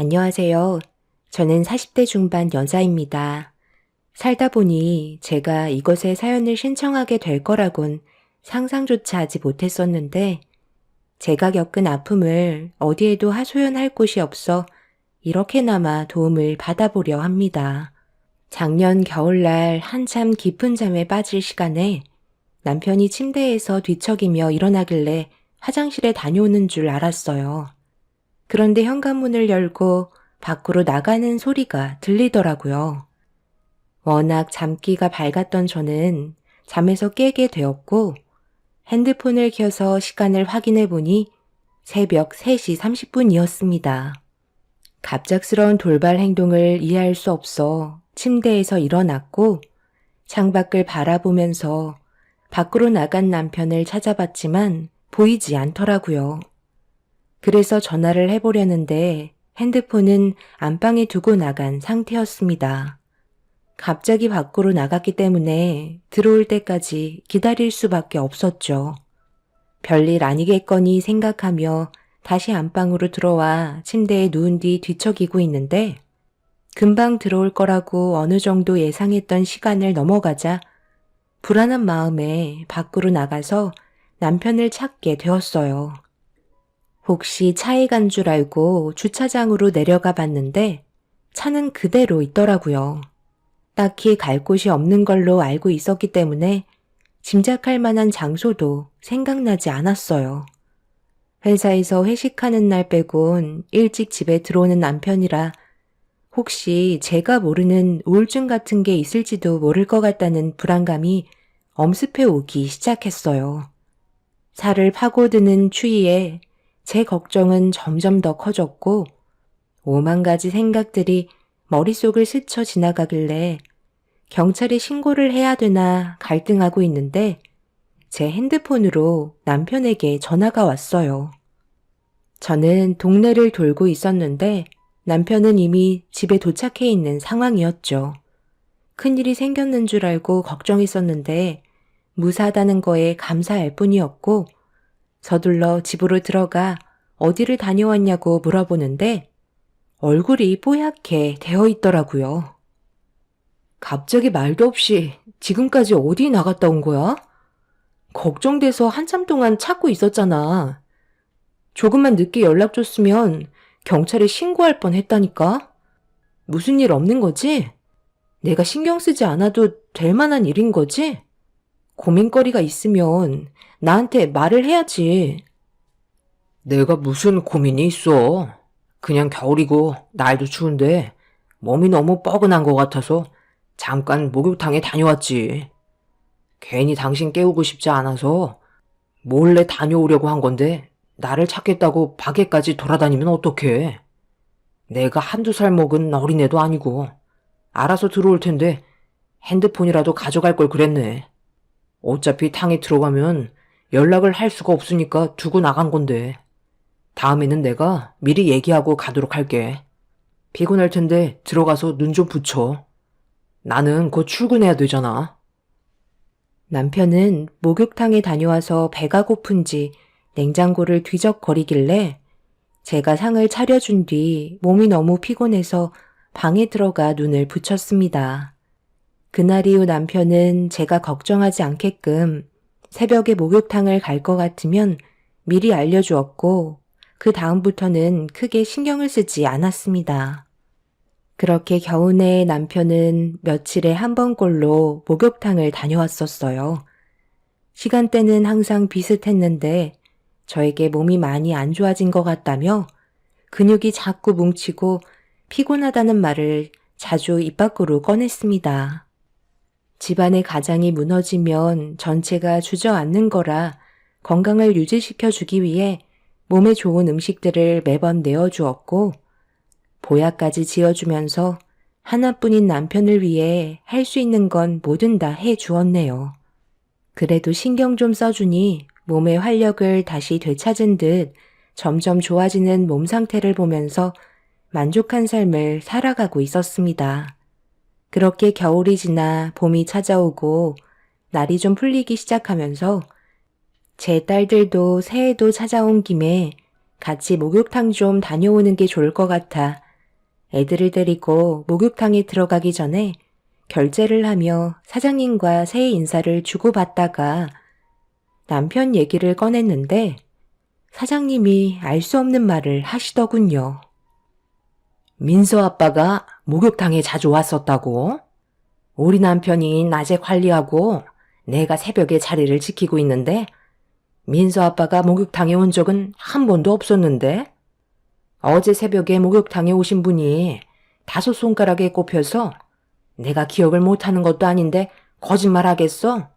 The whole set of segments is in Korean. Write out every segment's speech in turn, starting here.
안녕하세요. 저는 40대 중반 여자입니다. 살다 보니 제가 이곳에 사연을 신청하게 될 거라곤 상상조차 하지 못했었는데 제가 겪은 아픔을 어디에도 하소연할 곳이 없어 이렇게나마 도움을 받아보려 합니다. 작년 겨울날 한참 깊은 잠에 빠질 시간에 남편이 침대에서 뒤척이며 일어나길래 화장실에 다녀오는 줄 알았어요. 그런데 현관문을 열고 밖으로 나가는 소리가 들리더라고요. 워낙 잠기가 밝았던 저는 잠에서 깨게 되었고 핸드폰을 켜서 시간을 확인해 보니 새벽 3시 30분이었습니다. 갑작스러운 돌발 행동을 이해할 수 없어 침대에서 일어났고 창밖을 바라보면서 밖으로 나간 남편을 찾아봤지만 보이지 않더라고요. 그래서 전화를 해보려는데 핸드폰은 안방에 두고 나간 상태였습니다. 갑자기 밖으로 나갔기 때문에 들어올 때까지 기다릴 수밖에 없었죠. 별일 아니겠거니 생각하며 다시 안방으로 들어와 침대에 누운 뒤 뒤척이고 있는데 금방 들어올 거라고 어느 정도 예상했던 시간을 넘어가자 불안한 마음에 밖으로 나가서 남편을 찾게 되었어요. 혹시 차에 간 줄 알고 주차장으로 내려가 봤는데 차는 그대로 있더라고요. 딱히 갈 곳이 없는 걸로 알고 있었기 때문에 짐작할 만한 장소도 생각나지 않았어요. 회사에서 회식하는 날 빼곤 일찍 집에 들어오는 남편이라 혹시 제가 모르는 우울증 같은 게 있을지도 모를 것 같다는 불안감이 엄습해 오기 시작했어요. 살을 파고드는 추위에 제 걱정은 점점 더 커졌고 오만 가지 생각들이 머릿속을 스쳐 지나가길래 경찰에 신고를 해야 되나 갈등하고 있는데 제 핸드폰으로 남편에게 전화가 왔어요. 저는 동네를 돌고 있었는데 남편은 이미 집에 도착해 있는 상황이었죠. 큰일이 생겼는 줄 알고 걱정했었는데 무사하다는 거에 감사할 뿐이었고 서둘러 집으로 들어가 어디를 다녀왔냐고 물어보는데 얼굴이 뽀얗게 되어 있더라고요. 갑자기 말도 없이 지금까지 어디 나갔다 온 거야? 걱정돼서 한참 동안 찾고 있었잖아. 조금만 늦게 연락 줬으면 경찰에 신고할 뻔 했다니까? 무슨 일 없는 거지? 내가 신경 쓰지 않아도 될 만한 일인 거지? 고민거리가 있으면 나한테 말을 해야지. 내가 무슨 고민이 있어. 그냥 겨울이고 날도 추운데 몸이 너무 뻐근한 것 같아서 잠깐 목욕탕에 다녀왔지. 괜히 당신 깨우고 싶지 않아서 몰래 다녀오려고 한 건데 나를 찾겠다고 밖에까지 돌아다니면 어떡해. 내가 한두 살 먹은 어린애도 아니고 알아서 들어올 텐데 핸드폰이라도 가져갈 걸 그랬네. 어차피 탕에 들어가면 연락을 할 수가 없으니까 두고 나간 건데. 다음에는 내가 미리 얘기하고 가도록 할게. 피곤할 텐데 들어가서 눈 좀 붙여. 나는 곧 출근해야 되잖아. 남편은 목욕탕에 다녀와서 배가 고픈지 냉장고를 뒤적거리길래 제가 상을 차려준 뒤 몸이 너무 피곤해서 방에 들어가 눈을 붙였습니다. 그날 이후 남편은 제가 걱정하지 않게끔 새벽에 목욕탕을 갈 것 같으면 미리 알려주었고 그 다음부터는 크게 신경을 쓰지 않았습니다. 그렇게 겨우내 남편은 며칠에 한 번꼴로 목욕탕을 다녀왔었어요. 시간대는 항상 비슷했는데 저에게 몸이 많이 안 좋아진 것 같다며 근육이 자꾸 뭉치고 피곤하다는 말을 자주 입 밖으로 꺼냈습니다. 집안의 가장이 무너지면 전체가 주저앉는 거라 건강을 유지시켜주기 위해 몸에 좋은 음식들을 매번 내어주었고 보약까지 지어주면서 하나뿐인 남편을 위해 할 수 있는 건 뭐든 다 해주었네요. 그래도 신경 좀 써주니 몸의 활력을 다시 되찾은 듯 점점 좋아지는 몸 상태를 보면서 만족한 삶을 살아가고 있었습니다. 그렇게 겨울이 지나 봄이 찾아오고 날이 좀 풀리기 시작하면서 제 딸들도 새해도 찾아온 김에 같이 목욕탕 좀 다녀오는 게 좋을 것 같아 애들을 데리고 목욕탕에 들어가기 전에 결제를 하며 사장님과 새해 인사를 주고받다가 남편 얘기를 꺼냈는데 사장님이 알 수 없는 말을 하시더군요. 민서 아빠가 목욕탕에 자주 왔었다고? 우리 남편이 낮에 관리하고 내가 새벽에 자리를 지키고 있는데 민서 아빠가 목욕탕에 온 적은 한 번도 없었는데? 어제 새벽에 목욕탕에 오신 분이 5손가락에 꼽혀서 내가 기억을 못하는 것도 아닌데 거짓말 하겠어?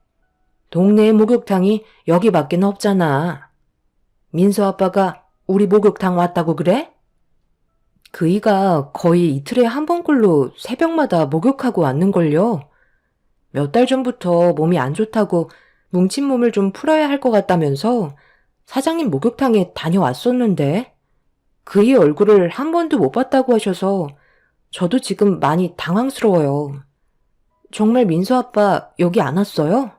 동네에 목욕탕이 여기밖에 없잖아. 민서 아빠가 우리 목욕탕 왔다고 그래? 그이가 거의 이틀에 한 번꼴로 새벽마다 목욕하고 왔는걸요. 몇 달 전부터 몸이 안 좋다고 뭉친 몸을 좀 풀어야 할 것 같다면서 사장님 목욕탕에 다녀왔었는데 그이 얼굴을 한 번도 못 봤다고 하셔서 저도 지금 많이 당황스러워요. 정말 민서 아빠 여기 안 왔어요?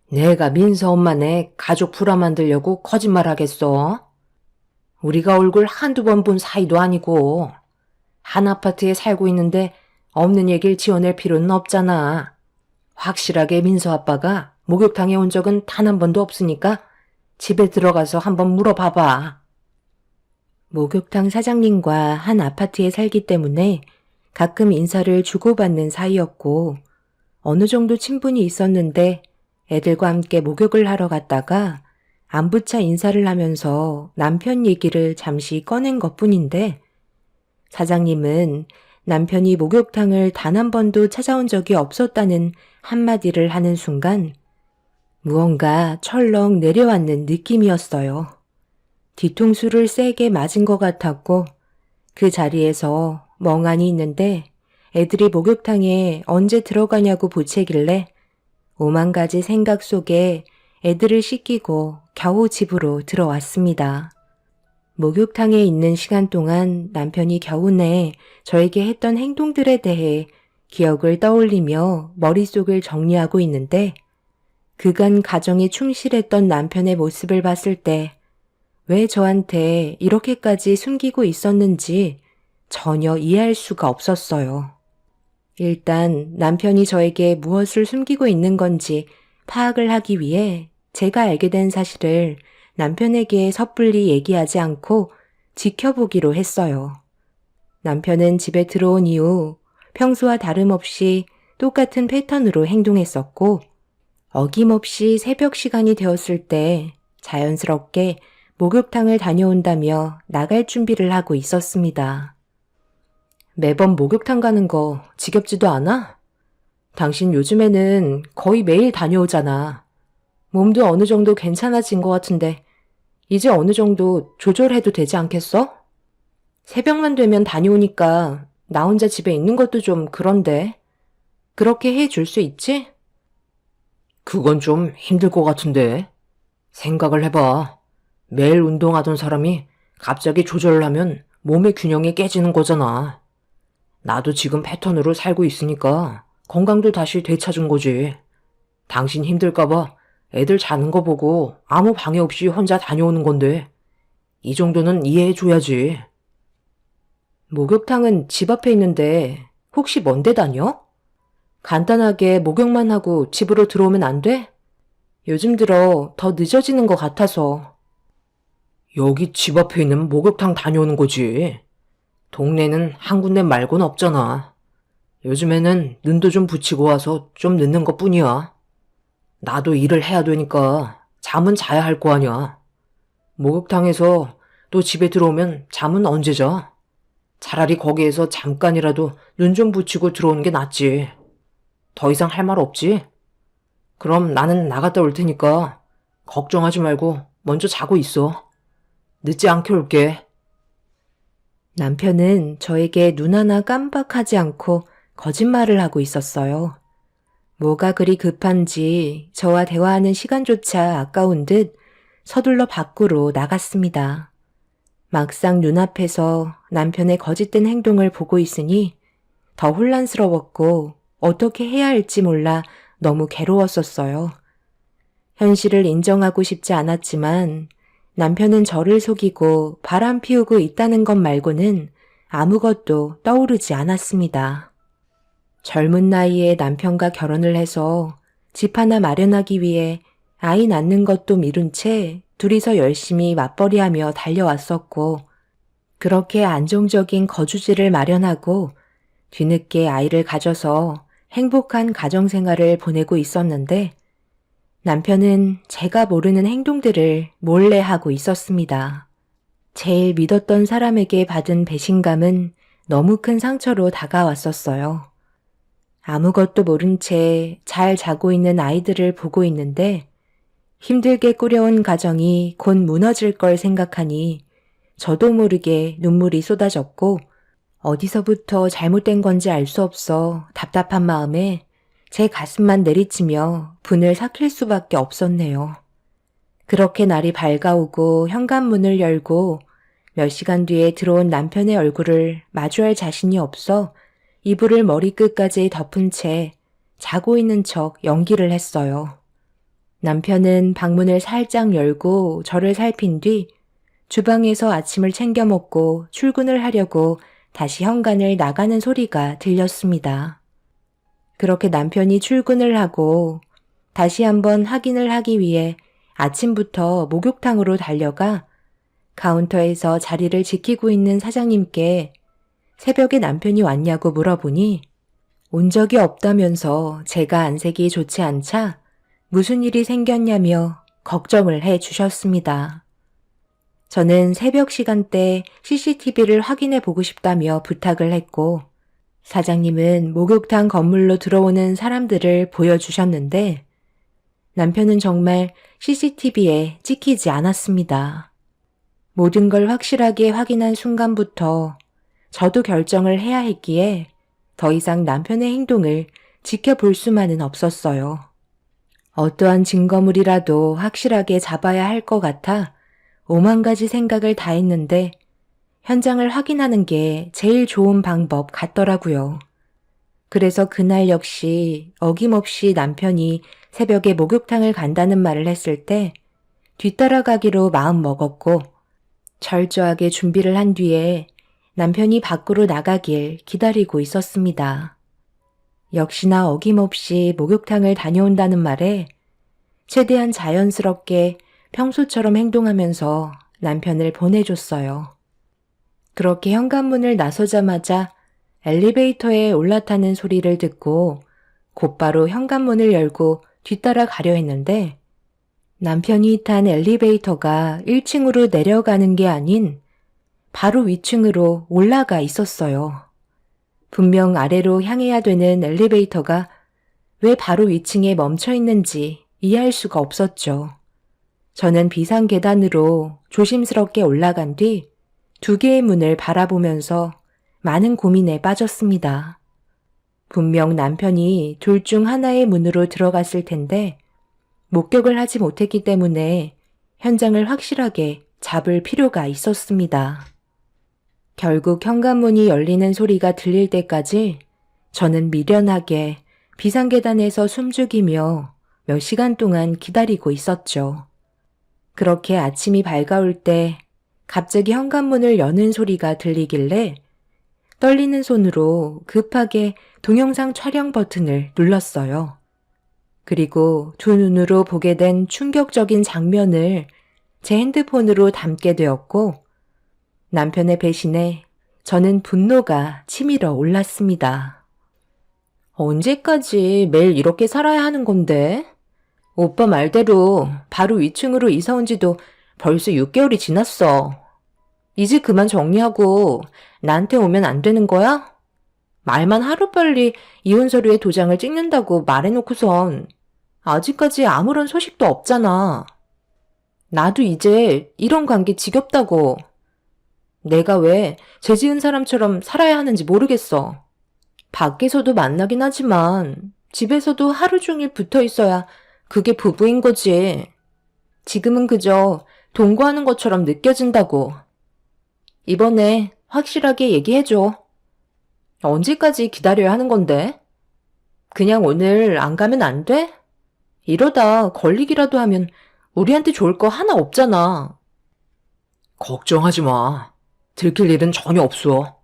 내가 민서 엄마네 가족 불화 만들려고 거짓말 하겠어? 우리가 얼굴 한두 번 본 사이도 아니고 한 아파트에 살고 있는데 없는 얘기를 지어낼 필요는 없잖아. 확실하게 민서 아빠가 목욕탕에 온 적은 단 한 번도 없으니까 집에 들어가서 한번 물어봐봐. 목욕탕 사장님과 한 아파트에 살기 때문에 가끔 인사를 주고받는 사이였고 어느 정도 친분이 있었는데 애들과 함께 목욕을 하러 갔다가 안부차 인사를 하면서 남편 얘기를 잠시 꺼낸 것뿐인데 사장님은 남편이 목욕탕을 단 한 번도 찾아온 적이 없었다는 한마디를 하는 순간 무언가 철렁 내려앉는 느낌이었어요. 뒤통수를 세게 맞은 것 같았고 그 자리에서 멍하니 있는데 애들이 목욕탕에 언제 들어가냐고 보채길래 오만 가지 생각 속에 애들을 씻기고 겨우 집으로 들어왔습니다. 목욕탕에 있는 시간 동안 남편이 겨우내 저에게 했던 행동들에 대해 기억을 떠올리며 머릿속을 정리하고 있는데 그간 가정에 충실했던 남편의 모습을 봤을 때 왜 저한테 이렇게까지 숨기고 있었는지 전혀 이해할 수가 없었어요. 일단 남편이 저에게 무엇을 숨기고 있는 건지 파악을 하기 위해 제가 알게 된 사실을 남편에게 섣불리 얘기하지 않고 지켜보기로 했어요. 남편은 집에 들어온 이후 평소와 다름없이 똑같은 패턴으로 행동했었고 어김없이 새벽 시간이 되었을 때 자연스럽게 목욕탕을 다녀온다며 나갈 준비를 하고 있었습니다. 매번 목욕탕 가는 거 지겹지도 않아? 당신 요즘에는 거의 매일 다녀오잖아. 몸도 어느 정도 괜찮아진 것 같은데 이제 어느 정도 조절해도 되지 않겠어? 새벽만 되면 다녀오니까 나 혼자 집에 있는 것도 좀 그런데 그렇게 해줄 수 있지? 그건 좀 힘들 것 같은데. 생각을 해봐. 매일 운동하던 사람이 갑자기 조절을 하면 몸의 균형이 깨지는 거잖아. 나도 지금 패턴으로 살고 있으니까 건강도 다시 되찾은 거지. 당신 힘들까봐 애들 자는 거 보고 아무 방해 없이 혼자 다녀오는 건데 이 정도는 이해해줘야지. 목욕탕은 집 앞에 있는데 혹시 먼데 다녀? 간단하게 목욕만 하고 집으로 들어오면 안 돼? 요즘 들어 더 늦어지는 것 같아서. 여기 집 앞에 있는 목욕탕 다녀오는 거지. 동네는 한 군데 말고는 없잖아. 요즘에는 눈도 좀 붙이고 와서 좀 늦는 것 뿐이야. 나도 일을 해야 되니까 잠은 자야 할 거 아니야. 목욕탕에서 또 집에 들어오면 잠은 언제 자? 차라리 거기에서 잠깐이라도 눈 좀 붙이고 들어오는 게 낫지. 더 이상 할 말 없지? 그럼 나는 나갔다 올 테니까 걱정하지 말고 먼저 자고 있어. 늦지 않게 올게. 남편은 저에게 눈 하나 깜박하지 않고 거짓말을 하고 있었어요. 뭐가 그리 급한지 저와 대화하는 시간조차 아까운 듯 서둘러 밖으로 나갔습니다. 막상 눈앞에서 남편의 거짓된 행동을 보고 있으니 더 혼란스러웠고 어떻게 해야 할지 몰라 너무 괴로웠었어요. 현실을 인정하고 싶지 않았지만 남편은 저를 속이고 바람 피우고 있다는 것 말고는 아무것도 떠오르지 않았습니다. 젊은 나이에 남편과 결혼을 해서 집 하나 마련하기 위해 아이 낳는 것도 미룬 채 둘이서 열심히 맞벌이하며 달려왔었고, 그렇게 안정적인 거주지를 마련하고 뒤늦게 아이를 가져서 행복한 가정생활을 보내고 있었는데, 남편은 제가 모르는 행동들을 몰래 하고 있었습니다. 제일 믿었던 사람에게 받은 배신감은 너무 큰 상처로 다가왔었어요. 아무것도 모른 채 잘 자고 있는 아이들을 보고 있는데 힘들게 꾸려온 가정이 곧 무너질 걸 생각하니 저도 모르게 눈물이 쏟아졌고 어디서부터 잘못된 건지 알 수 없어 답답한 마음에 제 가슴만 내리치며 분을 삭힐 수밖에 없었네요. 그렇게 날이 밝아오고 현관문을 열고 몇 시간 뒤에 들어온 남편의 얼굴을 마주할 자신이 없어 이불을 머리끝까지 덮은 채 자고 있는 척 연기를 했어요. 남편은 방문을 살짝 열고 저를 살핀 뒤 주방에서 아침을 챙겨 먹고 출근을 하려고 다시 현관을 나가는 소리가 들렸습니다. 그렇게 남편이 출근을 하고 다시 한번 확인을 하기 위해 아침부터 목욕탕으로 달려가 카운터에서 자리를 지키고 있는 사장님께 새벽에 남편이 왔냐고 물어보니 온 적이 없다면서 제가 안색이 좋지 않자 무슨 일이 생겼냐며 걱정을 해 주셨습니다. 저는 새벽 시간대 CCTV를 확인해 보고 싶다며 부탁을 했고 사장님은 목욕탕 건물로 들어오는 사람들을 보여주셨는데 남편은 정말 CCTV에 찍히지 않았습니다. 모든 걸 확실하게 확인한 순간부터 저도 결정을 해야 했기에 더 이상 남편의 행동을 지켜볼 수만은 없었어요. 어떠한 증거물이라도 확실하게 잡아야 할 것 같아 오만 가지 생각을 다 했는데 현장을 확인하는 게 제일 좋은 방법 같더라고요. 그래서 그날 역시 어김없이 남편이 새벽에 목욕탕을 간다는 말을 했을 때 뒤따라가기로 마음 먹었고 철저하게 준비를 한 뒤에 남편이 밖으로 나가길 기다리고 있었습니다. 역시나 어김없이 목욕탕을 다녀온다는 말에 최대한 자연스럽게 평소처럼 행동하면서 남편을 보내줬어요. 그렇게 현관문을 나서자마자 엘리베이터에 올라타는 소리를 듣고 곧바로 현관문을 열고 뒤따라 가려 했는데 남편이 탄 엘리베이터가 1층으로 내려가는 게 아닌 바로 위층으로 올라가 있었어요. 분명 아래로 향해야 되는 엘리베이터가 왜 바로 위층에 멈춰 있는지 이해할 수가 없었죠. 저는 비상 계단으로 조심스럽게 올라간 뒤 2개의 문을 바라보면서 많은 고민에 빠졌습니다. 분명 남편이 둘 중 하나의 문으로 들어갔을 텐데 목격을 하지 못했기 때문에 현장을 확실하게 잡을 필요가 있었습니다. 결국 현관문이 열리는 소리가 들릴 때까지 저는 미련하게 비상계단에서 숨죽이며 몇 시간 동안 기다리고 있었죠. 그렇게 아침이 밝아올 때 갑자기 현관문을 여는 소리가 들리길래 떨리는 손으로 급하게 동영상 촬영 버튼을 눌렀어요. 그리고 두 눈으로 보게 된 충격적인 장면을 제 핸드폰으로 담게 되었고 남편의 배신에 저는 분노가 치밀어 올랐습니다. 언제까지 매일 이렇게 살아야 하는 건데? 오빠 말대로 바로 위층으로 이사 온 지도 벌써 6개월이 지났어. 이제 그만 정리하고 나한테 오면 안 되는 거야? 말만 하루빨리 이혼 서류에 도장을 찍는다고 말해놓고선 아직까지 아무런 소식도 없잖아. 나도 이제 이런 관계 지겹다고. 내가 왜 죄 지은 사람처럼 살아야 하는지 모르겠어. 밖에서도 만나긴 하지만 집에서도 하루 종일 붙어 있어야 그게 부부인 거지. 지금은 그저 동거하는 것처럼 느껴진다고. 이번에 확실하게 얘기해줘. 언제까지 기다려야 하는 건데? 그냥 오늘 안 가면 안 돼? 이러다 걸리기라도 하면 우리한테 좋을 거 하나 없잖아. 걱정하지 마. 들킬 일은 전혀 없어.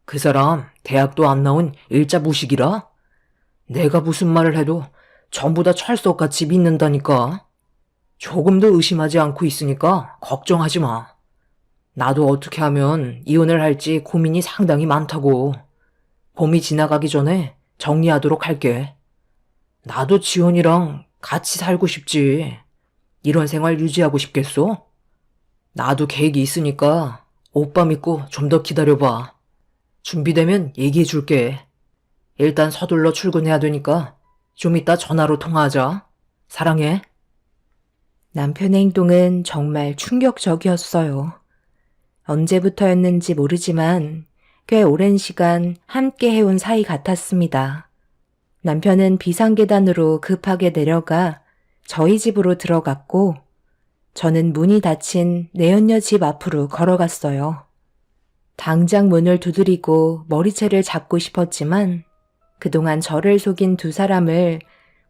그 사람 대학도 안 나온 일자 무식이라? 내가 무슨 말을 해도 전부 다 철석같이 믿는다니까. 조금도 의심하지 않고 있으니까 걱정하지 마. 나도 어떻게 하면 이혼을 할지 고민이 상당히 많다고. 봄이 지나가기 전에 정리하도록 할게. 나도 지원이랑 같이 살고 싶지. 이런 생활 유지하고 싶겠어? 나도 계획이 있으니까 오빠 믿고 좀 더 기다려봐. 준비되면 얘기해줄게. 일단 서둘러 출근해야 되니까 좀 이따 전화로 통화하자. 사랑해. 남편의 행동은 정말 충격적이었어요. 언제부터였는지 모르지만 꽤 오랜 시간 함께 해온 사이 같았습니다. 남편은 비상계단으로 급하게 내려가 저희 집으로 들어갔고 저는 문이 닫힌 내연녀 집 앞으로 걸어갔어요. 당장 문을 두드리고 머리채를 잡고 싶었지만 그동안 저를 속인 두 사람을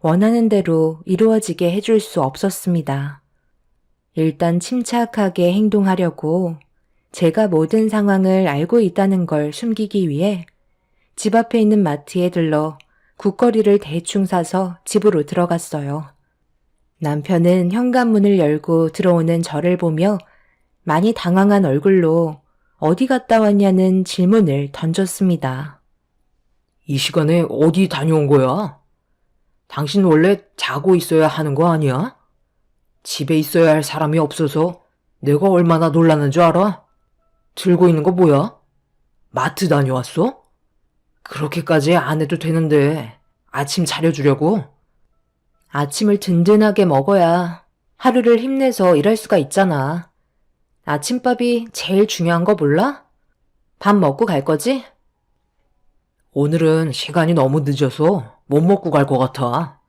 원하는 대로 이루어지게 해줄 수 없었습니다. 일단 침착하게 행동하려고 제가 모든 상황을 알고 있다는 걸 숨기기 위해 집 앞에 있는 마트에 들러 국거리를 대충 사서 집으로 들어갔어요. 남편은 현관문을 열고 들어오는 저를 보며 많이 당황한 얼굴로 어디 갔다 왔냐는 질문을 던졌습니다. 이 시간에 어디 다녀온 거야? 당신 원래 자고 있어야 하는 거 아니야? 집에 있어야 할 사람이 없어서 내가 얼마나 놀라는 줄 알아? 들고 있는 거 뭐야? 마트 다녀왔어? 그렇게까지 안 해도 되는데 아침 차려주려고? 아침을 든든하게 먹어야 하루를 힘내서 일할 수가 있잖아. 아침밥이 제일 중요한 거 몰라? 밥 먹고 갈 거지? 오늘은 시간이 너무 늦어서 못 먹고 갈 것 같아.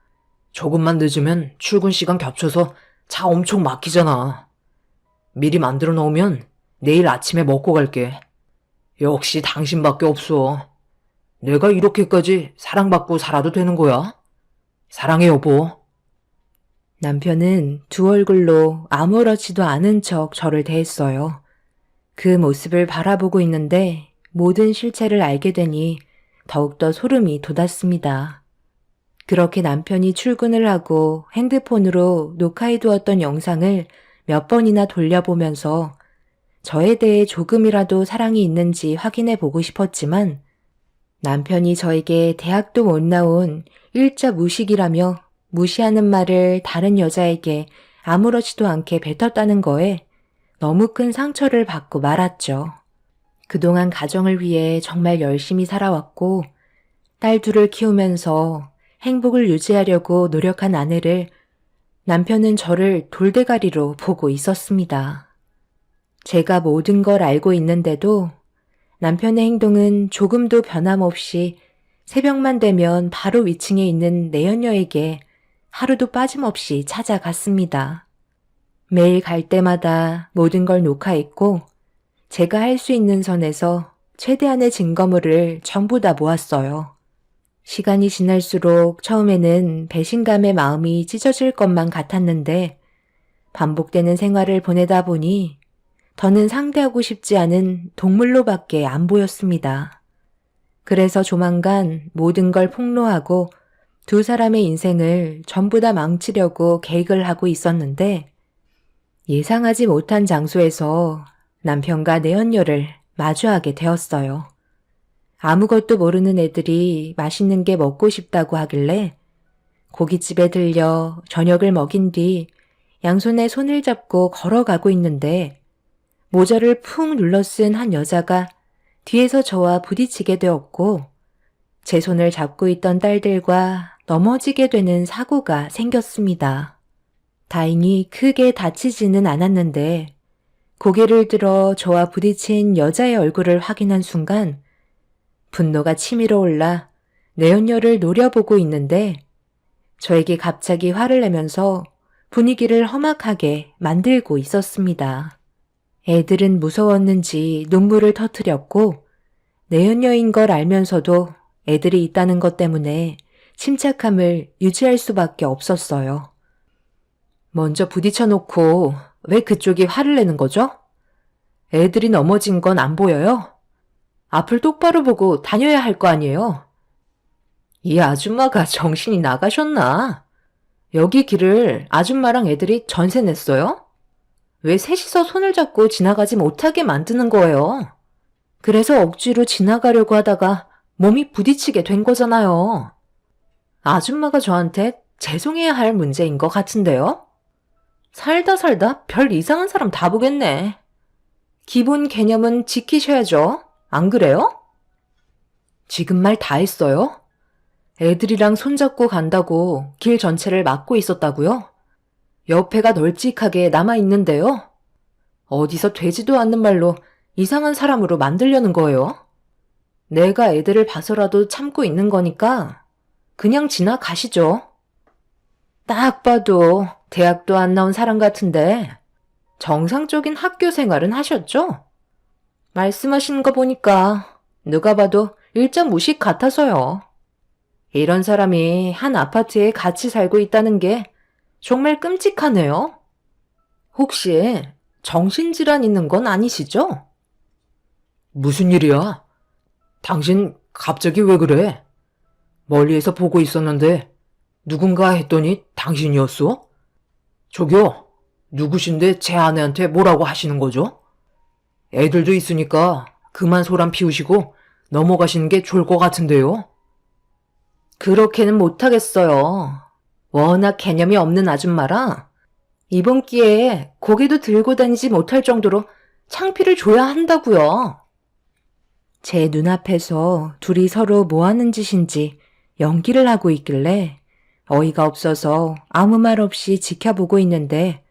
조금만 늦으면 출근 시간 겹쳐서 차 엄청 막히잖아. 미리 만들어 놓으면 내일 아침에 먹고 갈게. 역시 당신밖에 없어. 내가 이렇게까지 사랑받고 살아도 되는 거야? 사랑해, 여보. 남편은 두 얼굴로 아무렇지도 않은 척 저를 대했어요. 그 모습을 바라보고 있는데 모든 실체를 알게 되니 더욱더 소름이 돋았습니다. 그렇게 남편이 출근을 하고 핸드폰으로 녹화해두었던 영상을 몇 번이나 돌려보면서 저에 대해 조금이라도 사랑이 있는지 확인해 보고 싶었지만 남편이 저에게 대학도 못 나온 일자 무식이라며 무시하는 말을 다른 여자에게 아무렇지도 않게 뱉었다는 거에 너무 큰 상처를 받고 말았죠. 그동안 가정을 위해 정말 열심히 살아왔고 딸 둘을 키우면서 행복을 유지하려고 노력한 아내를 남편은 저를 돌대가리로 보고 있었습니다. 제가 모든 걸 알고 있는데도 남편의 행동은 조금도 변함없이 새벽만 되면 바로 위층에 있는 내연녀에게 하루도 빠짐없이 찾아갔습니다. 매일 갈 때마다 모든 걸 녹화했고 제가 할 수 있는 선에서 최대한의 증거물을 전부 다 모았어요. 시간이 지날수록 처음에는 배신감의 마음이 찢어질 것만 같았는데 반복되는 생활을 보내다 보니 더는 상대하고 싶지 않은 동물로밖에 안 보였습니다. 그래서 조만간 모든 걸 폭로하고 두 사람의 인생을 전부 다 망치려고 계획을 하고 있었는데 예상하지 못한 장소에서 남편과 내연녀를 마주하게 되었어요. 아무것도 모르는 애들이 맛있는 게 먹고 싶다고 하길래 고깃집에 들려 저녁을 먹인 뒤 양손에 손을 잡고 걸어가고 있는데 모자를 푹 눌러 쓴 한 여자가 뒤에서 저와 부딪히게 되었고 제 손을 잡고 있던 딸들과 넘어지게 되는 사고가 생겼습니다. 다행히 크게 다치지는 않았는데 고개를 들어 저와 부딪힌 여자의 얼굴을 확인한 순간 분노가 치밀어 올라 내연녀를 노려보고 있는데 저에게 갑자기 화를 내면서 분위기를 험악하게 만들고 있었습니다. 애들은 무서웠는지 눈물을 터뜨렸고 내연녀인 걸 알면서도 애들이 있다는 것 때문에 침착함을 유지할 수밖에 없었어요. 먼저 부딪혀놓고 왜 그쪽이 화를 내는 거죠? 애들이 넘어진 건 안 보여요? 앞을 똑바로 보고 다녀야 할 거 아니에요. 이 아줌마가 정신이 나가셨나? 여기 길을 아줌마랑 애들이 전세 냈어요? 왜 셋이서 손을 잡고 지나가지 못하게 만드는 거예요? 그래서 억지로 지나가려고 하다가 몸이 부딪히게 된 거잖아요. 아줌마가 저한테 죄송해야 할 문제인 것 같은데요? 살다 살다 별 이상한 사람 다 보겠네. 기본 개념은 지키셔야죠. 안 그래요? 지금 말 다 했어요? 애들이랑 손잡고 간다고 길 전체를 막고 있었다고요? 옆에가 널찍하게 남아있는데요? 어디서 되지도 않는 말로 이상한 사람으로 만들려는 거예요? 내가 애들을 봐서라도 참고 있는 거니까 그냥 지나가시죠. 딱 봐도 대학도 안 나온 사람 같은데 정상적인 학교 생활은 하셨죠? 말씀하시는 거 보니까 누가 봐도 일자 무식 같아서요. 이런 사람이 한 아파트에 같이 살고 있다는 게 정말 끔찍하네요. 혹시 정신질환 있는 건 아니시죠? 무슨 일이야? 당신 갑자기 왜 그래? 멀리에서 보고 있었는데 누군가 했더니 당신이었어? 저기요, 누구신데 제 아내한테 뭐라고 하시는 거죠? 애들도 있으니까 그만 소란 피우시고 넘어가시는 게 좋을 것 같은데요. 그렇게는 못하겠어요. 워낙 개념이 없는 아줌마라 이번 기회에 고개도 들고 다니지 못할 정도로 창피를 줘야 한다고요. 제 눈앞에서 둘이 서로 뭐 하는 짓인지 연기를 하고 있길래 어이가 없어서 아무 말 없이 지켜보고 있는데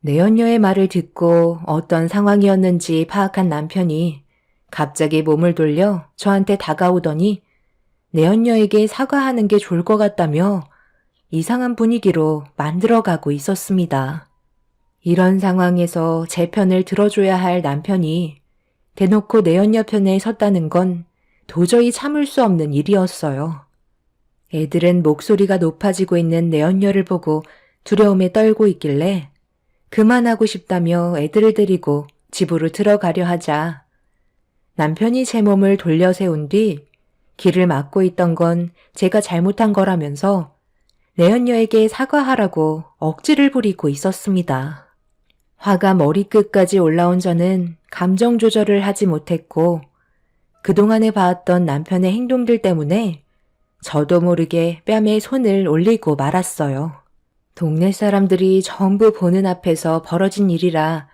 내연녀의 말을 듣고 어떤 상황이었는지 파악한 남편이 갑자기 몸을 돌려 저한테 다가오더니 내연녀에게 사과하는 게 좋을 것 같다며 이상한 분위기로 만들어가고 있었습니다. 이런 상황에서 제 편을 들어줘야 할 남편이 대놓고 내연녀 편에 섰다는 건 도저히 참을 수 없는 일이었어요. 애들은 목소리가 높아지고 있는 내연녀를 보고 두려움에 떨고 있길래 그만하고 싶다며 애들을 데리고 집으로 들어가려 하자 남편이 제 몸을 돌려 세운 뒤 길을 막고 있던 건 제가 잘못한 거라면서 내연녀에게 사과하라고 억지를 부리고 있었습니다. 화가 머리끝까지 올라온 저는 감정 조절을 하지 못했고 그동안에 봐왔던 남편의 행동들 때문에 저도 모르게 뺨에 손을 올리고 말았어요. 동네 사람들이 전부 보는 앞에서 벌어진 일이라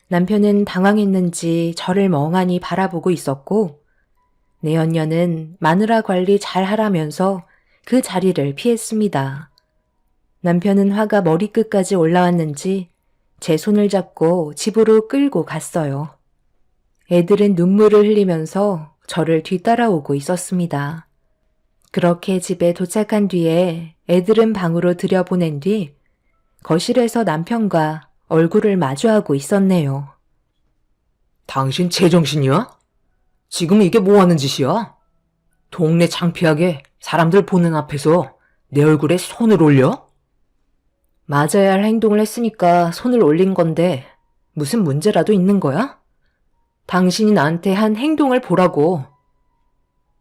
남편은 당황했는지 저를 멍하니 바라보고 있었고 내연녀는 마누라 관리 잘 하라면서 그 자리를 피했습니다. 남편은 화가 머리끝까지 올라왔는지 제 손을 잡고 집으로 끌고 갔어요. 애들은 눈물을 흘리면서 저를 뒤따라오고 있었습니다. 그렇게 집에 도착한 뒤에 애들은 방으로 들여보낸 뒤 거실에서 남편과 얼굴을 마주하고 있었네요. 당신 제정신이야? 지금 이게 뭐 하는 짓이야? 동네 창피하게 사람들 보는 앞에서 내 얼굴에 손을 올려? 맞아야 할 행동을 했으니까 손을 올린 건데 무슨 문제라도 있는 거야? 당신이 나한테 한 행동을 보라고.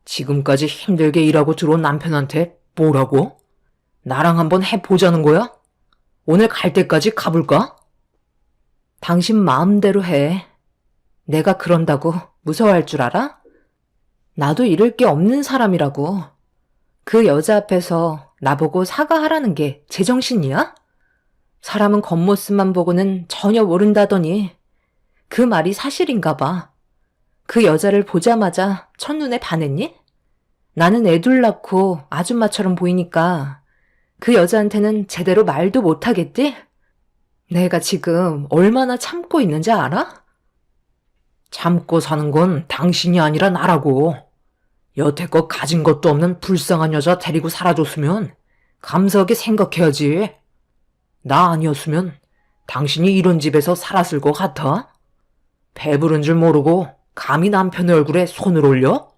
지금까지 힘들게 일하고 들어온 남편한테 뭐라고? 나랑 한번 해보자는 거야? 오늘 갈 때까지 가볼까? 당신 마음대로 해. 내가 그런다고 무서워할 줄 알아? 나도 잃을 게 없는 사람이라고. 그 여자 앞에서 나보고 사과하라는 게 제정신이야? 사람은 겉모습만 보고는 전혀 모른다더니 그 말이 사실인가 봐. 그 여자를 보자마자 첫눈에 반했니? 나는 애 둘 낳고 아줌마처럼 보이니까 그 여자한테는 제대로 말도 못하겠지? 내가 지금 얼마나 참고 있는지 알아? 참고 사는 건 당신이 아니라 나라고. 여태껏 가진 것도 없는 불쌍한 여자 데리고 살아줬으면 감사하게 생각해야지. 나 아니었으면 당신이 이런 집에서 살았을 것 같아? 배부른 줄 모르고 감히 남편의 얼굴에 손을 올려?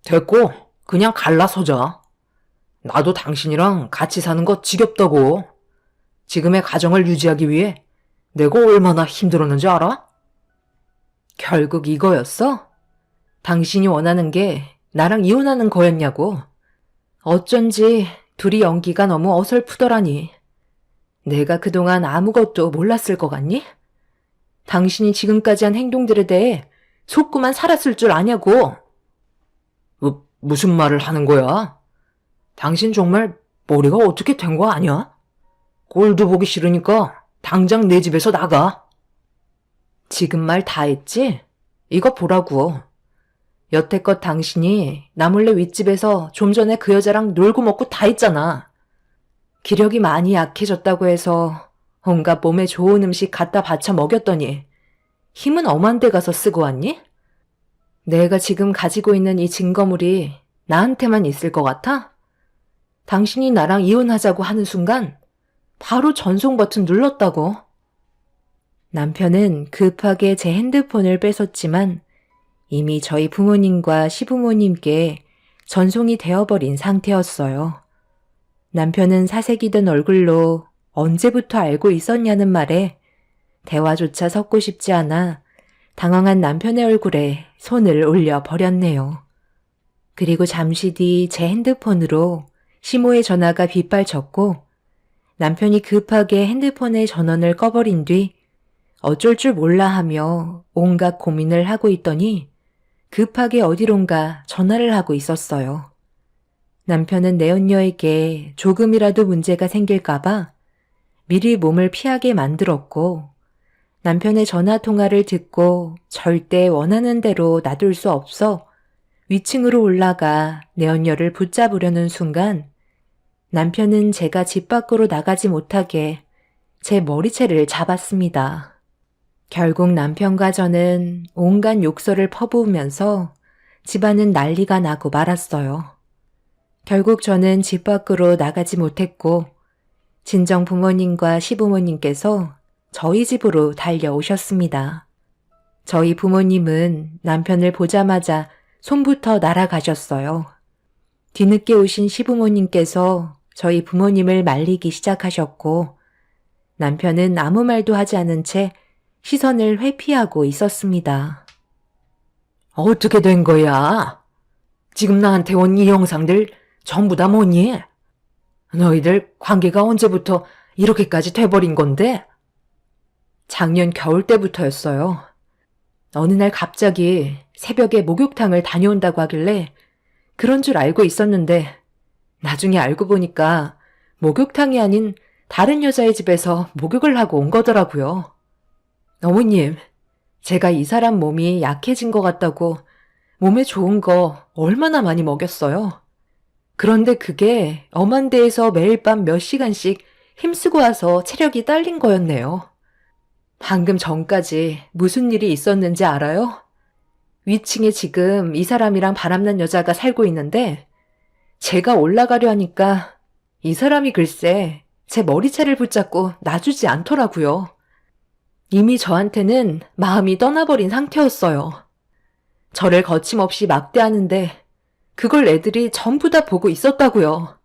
됐고, 그냥 갈라서자. 나도 당신이랑 같이 사는 거 지겹다고. 지금의 가정을 유지하기 위해 내가 얼마나 힘들었는지 알아? 결국 이거였어? 당신이 원하는 게 나랑 이혼하는 거였냐고. 어쩐지 둘이 연기가 너무 어설프더라니. 내가 그동안 아무것도 몰랐을 것 같니? 당신이 지금까지 한 행동들에 대해 속고만 살았을 줄 아냐고. 무슨 말을 하는 거야? 당신 정말 머리가 어떻게 된 거 아니야? 꼴도 보기 싫으니까 당장 내 집에서 나가. 지금 말 다 했지? 이거 보라고. 여태껏 당신이 나 몰래 윗집에서 좀 전에 그 여자랑 놀고 먹고 다 했잖아. 기력이 많이 약해졌다고 해서 온갖 몸에 좋은 음식 갖다 바쳐 먹였더니 힘은 엄한 데 가서 쓰고 왔니? 내가 지금 가지고 있는 이 증거물이 나한테만 있을 것 같아? 당신이 나랑 이혼하자고 하는 순간 바로 전송 버튼 눌렀다고. 남편은 급하게 제 핸드폰을 뺏었지만 이미 저희 부모님과 시부모님께 전송이 되어버린 상태였어요. 남편은 사색이 든 얼굴로 언제부터 알고 있었냐는 말에 대화조차 섞고 싶지 않아 당황한 남편의 얼굴에 손을 올려 버렸네요. 그리고 잠시 뒤 제 핸드폰으로 시모의 전화가 빗발쳤고 남편이 급하게 핸드폰의 전원을 꺼버린 뒤 어쩔 줄 몰라 하며 온갖 고민을 하고 있더니 급하게 어디론가 전화를 하고 있었어요. 남편은 내연녀에게 조금이라도 문제가 생길까봐 미리 몸을 피하게 만들었고 남편의 전화 통화를 듣고 절대 원하는 대로 놔둘 수 없어 위층으로 올라가 내연녀를 붙잡으려는 순간 남편은 제가 집 밖으로 나가지 못하게 제 머리채를 잡았습니다. 결국 남편과 저는 온갖 욕설을 퍼부으면서 집안은 난리가 나고 말았어요. 결국 저는 집 밖으로 나가지 못했고 친정 부모님과 시부모님께서 저희 집으로 달려오셨습니다. 저희 부모님은 남편을 보자마자 손부터 날아가셨어요. 뒤늦게 오신 시부모님께서 저희 부모님을 말리기 시작하셨고 남편은 아무 말도 하지 않은 채 시선을 회피하고 있었습니다. 어떻게 된 거야? 지금 나한테 온 이 영상들 전부 다 뭐니? 너희들 관계가 언제부터 이렇게까지 돼버린 건데? 작년 겨울 때부터였어요. 어느 날 갑자기 새벽에 목욕탕을 다녀온다고 하길래 그런 줄 알고 있었는데 나중에 알고 보니까 목욕탕이 아닌 다른 여자의 집에서 목욕을 하고 온 거더라고요. 어머님, 제가 이 사람 몸이 약해진 것 같다고 몸에 좋은 거 얼마나 많이 먹였어요. 그런데 그게 엄한 데에서 매일 밤 몇 시간씩 힘쓰고 와서 체력이 딸린 거였네요. 방금 전까지 무슨 일이 있었는지 알아요? 위층에 지금 이 사람이랑 바람난 여자가 살고 있는데 제가 올라가려 하니까 이 사람이 글쎄 제 머리채를 붙잡고 놔주지 않더라고요. 이미 저한테는 마음이 떠나버린 상태였어요. 저를 거침없이 막대하는데 그걸 애들이 전부 다 보고 있었다고요.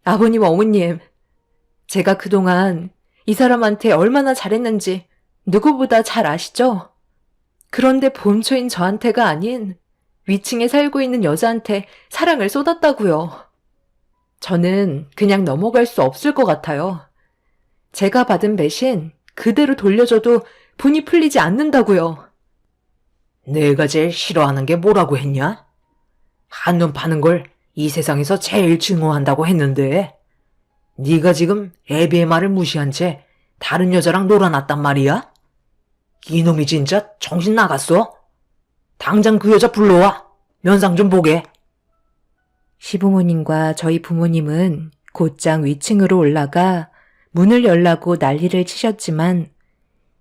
아버님, 어머님, 제가 그동안 이 사람한테 얼마나 잘했는지 누구보다 잘 아시죠? 그런데 본초인 저한테가 아닌 위층에 살고 있는 여자한테 사랑을 쏟았다고요. 저는 그냥 넘어갈 수 없을 것 같아요. 제가 받은 배신 그대로 돌려줘도 분이 풀리지 않는다고요. 내가 제일 싫어하는 게 뭐라고 했냐? 한눈 파는 걸 이 세상에서 제일 증오한다고 했는데 네가 지금 애비의 말을 무시한 채 다른 여자랑 놀아놨단 말이야? 이놈이 진짜 정신 나갔어? 당장 그 여자 불러와. 면상 좀 보게. 시부모님과 저희 부모님은 곧장 위층으로 올라가 문을 열라고 난리를 치셨지만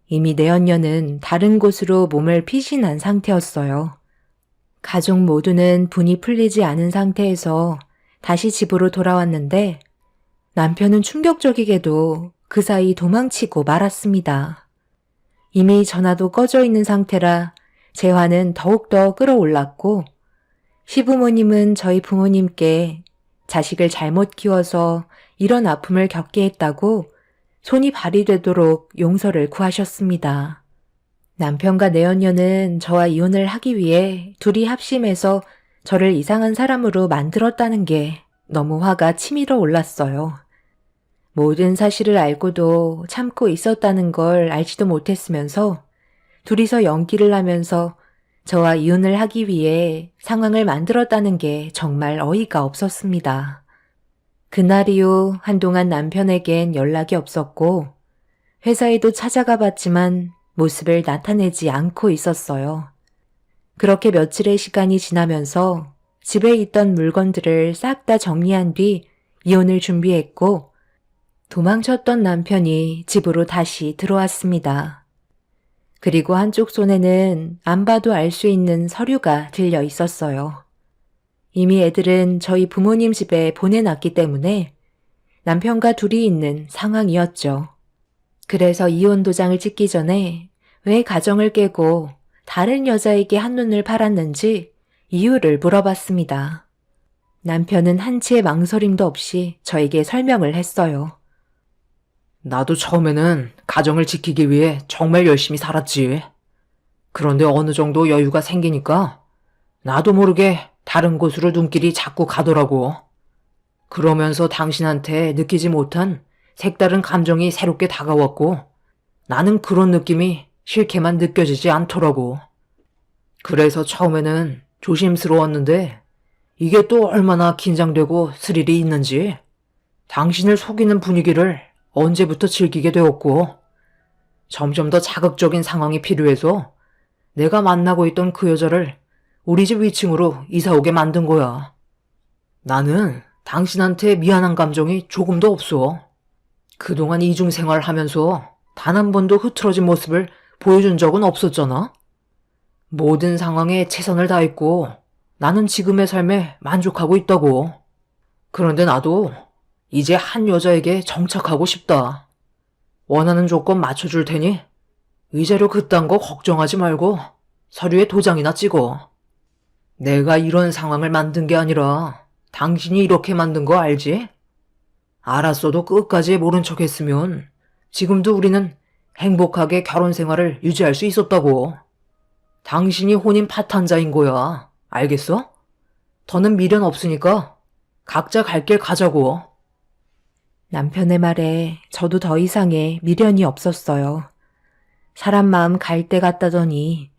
이미 내연녀는 다른 곳으로 몸을 피신한 상태였어요. 가족 모두는 분이 풀리지 않은 상태에서 다시 집으로 돌아왔는데 남편은 충격적이게도 그 사이 도망치고 말았습니다. 이미 전화도 꺼져 있는 상태라 제 화는 더욱더 끌어올랐고 시부모님은 저희 부모님께 자식을 잘못 키워서 이런 아픔을 겪게 했다고 손이 발이 되도록 용서를 구하셨습니다. 남편과 내연녀는 저와 이혼을 하기 위해 둘이 합심해서 저를 이상한 사람으로 만들었다는 게 너무 화가 치밀어 올랐어요. 모든 사실을 알고도 참고 있었다는 걸 알지도 못했으면서 둘이서 연기를 하면서 저와 이혼을 하기 위해 상황을 만들었다는 게 정말 어이가 없었습니다. 그날 이후 한동안 남편에겐 연락이 없었고 회사에도 찾아가 봤지만 모습을 나타내지 않고 있었어요. 그렇게 며칠의 시간이 지나면서 집에 있던 물건들을 싹 다 정리한 뒤 이혼을 준비했고 도망쳤던 남편이 집으로 다시 들어왔습니다. 그리고 한쪽 손에는 안 봐도 알 수 있는 서류가 들려 있었어요. 이미 애들은 저희 부모님 집에 보내놨기 때문에 남편과 둘이 있는 상황이었죠. 그래서 이혼 도장을 찍기 전에 왜 가정을 깨고 다른 여자에게 한눈을 팔았는지 이유를 물어봤습니다. 남편은 한치의 망설임도 없이 저에게 설명을 했어요. 나도 처음에는 가정을 지키기 위해 정말 열심히 살았지. 그런데 어느 정도 여유가 생기니까 나도 모르게 다른 곳으로 눈길이 자꾸 가더라고. 그러면서 당신한테 느끼지 못한 색다른 감정이 새롭게 다가왔고 나는 그런 느낌이 싫게만 느껴지지 않더라고. 그래서 처음에는 조심스러웠는데 이게 또 얼마나 긴장되고 스릴이 있는지 당신을 속이는 분위기를 언제부터 즐기게 되었고 점점 더 자극적인 상황이 필요해서 내가 만나고 있던 그 여자를 우리 집 위층으로 이사오게 만든 거야. 나는 당신한테 미안한 감정이 조금도 없어. 그동안 이중생활 하면서 단 한 번도 흐트러진 모습을 보여준 적은 없었잖아. 모든 상황에 최선을 다했고 나는 지금의 삶에 만족하고 있다고. 그런데 나도 이제 한 여자에게 정착하고 싶다. 원하는 조건 맞춰줄 테니 위자료 그딴 거 걱정하지 말고 서류에 도장이나 찍어. 내가 이런 상황을 만든 게 아니라 당신이 이렇게 만든 거 알지? 알았어도 끝까지 모른 척 했으면 지금도 우리는 행복하게 결혼 생활을 유지할 수 있었다고. 당신이 혼인 파탄자인 거야. 알겠어? 더는 미련 없으니까 각자 갈 길 가자고. 남편의 말에 저도 더 이상의 미련이 없었어요. 사람 마음 갈 때 같다더니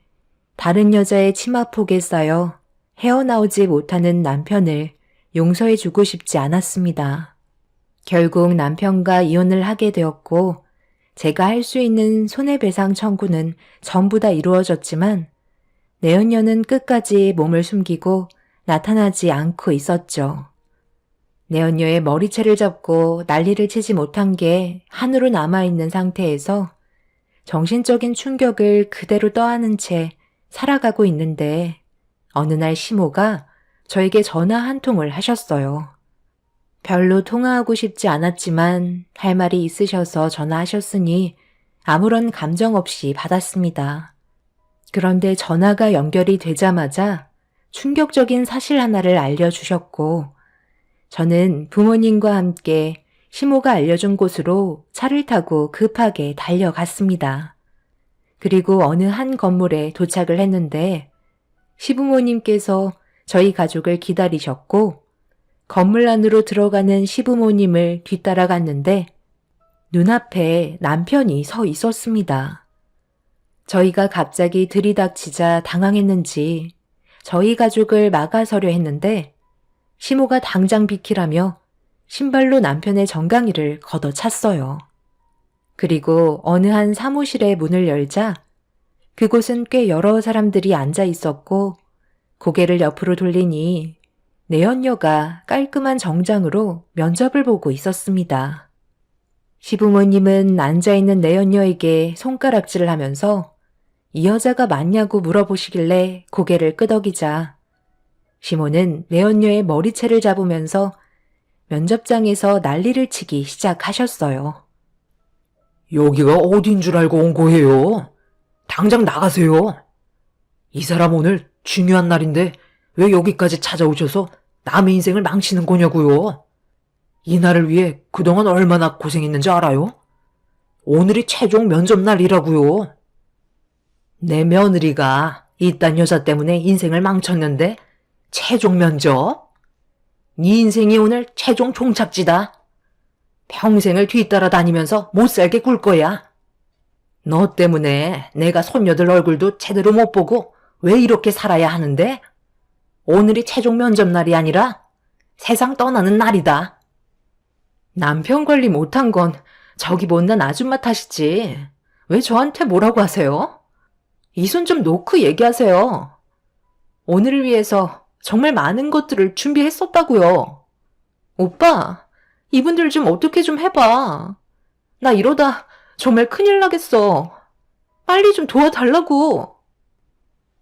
다른 여자의 치마폭에 쌓여 헤어나오지 못하는 남편을 용서해주고 싶지 않았습니다. 결국 남편과 이혼을 하게 되었고 제가 할 수 있는 손해배상 청구는 전부 다 이루어졌지만 내연녀는 끝까지 몸을 숨기고 나타나지 않고 있었죠. 내연녀의 머리채를 잡고 난리를 치지 못한 게 한으로 남아있는 상태에서 정신적인 충격을 그대로 떠안은 채 살아가고 있는데 어느 날 시모가 저에게 전화 한 통을 하셨어요. 별로 통화하고 싶지 않았지만 할 말이 있으셔서 전화하셨으니 아무런 감정 없이 받았습니다. 그런데 전화가 연결이 되자마자 충격적인 사실 하나를 알려주셨고 저는 부모님과 함께 시모가 알려준 곳으로 차를 타고 급하게 달려갔습니다. 그리고 어느 한 건물에 도착을 했는데 시부모님께서 저희 가족을 기다리셨고 건물 안으로 들어가는 시부모님을 뒤따라갔는데 눈앞에 남편이 서 있었습니다. 저희가 갑자기 들이닥치자 당황했는지 저희 가족을 막아서려 했는데 시모가 당장 비키라며 신발로 남편의 정강이를 걷어찼어요. 그리고 어느 한 사무실의 문을 열자 그곳은 꽤 여러 사람들이 앉아 있었고 고개를 옆으로 돌리니 내연녀가 깔끔한 정장으로 면접을 보고 있었습니다. 시부모님은 앉아있는 내연녀에게 손가락질을 하면서 이 여자가 맞냐고 물어보시길래 고개를 끄덕이자 시모는 내연녀의 머리채를 잡으면서 면접장에서 난리를 치기 시작하셨어요. 여기가 어딘 줄 알고 온 거예요? 당장 나가세요. 이 사람 오늘 중요한 날인데 왜 여기까지 찾아오셔서 남의 인생을 망치는 거냐고요. 이 날을 위해 그동안 얼마나 고생했는지 알아요? 오늘이 최종 면접 날이라고요. 내 며느리가 이딴 여자 때문에 인생을 망쳤는데 최종 면접? 네 인생이 오늘 최종 종착지다. 평생을 뒤따라 다니면서 못 살게 굴 거야. 너 때문에 내가 손녀들 얼굴도 제대로 못 보고 왜 이렇게 살아야 하는데? 오늘이 최종 면접 날이 아니라 세상 떠나는 날이다. 남편 관리 못한 건 저기 못난 아줌마 탓이지. 왜 저한테 뭐라고 하세요? 이 손 좀 놓고 얘기하세요. 오늘을 위해서 정말 많은 것들을 준비했었다고요. 오빠, 이분들 좀 어떻게 좀 해봐. 나 이러다 정말 큰일 나겠어. 빨리 좀 도와달라고.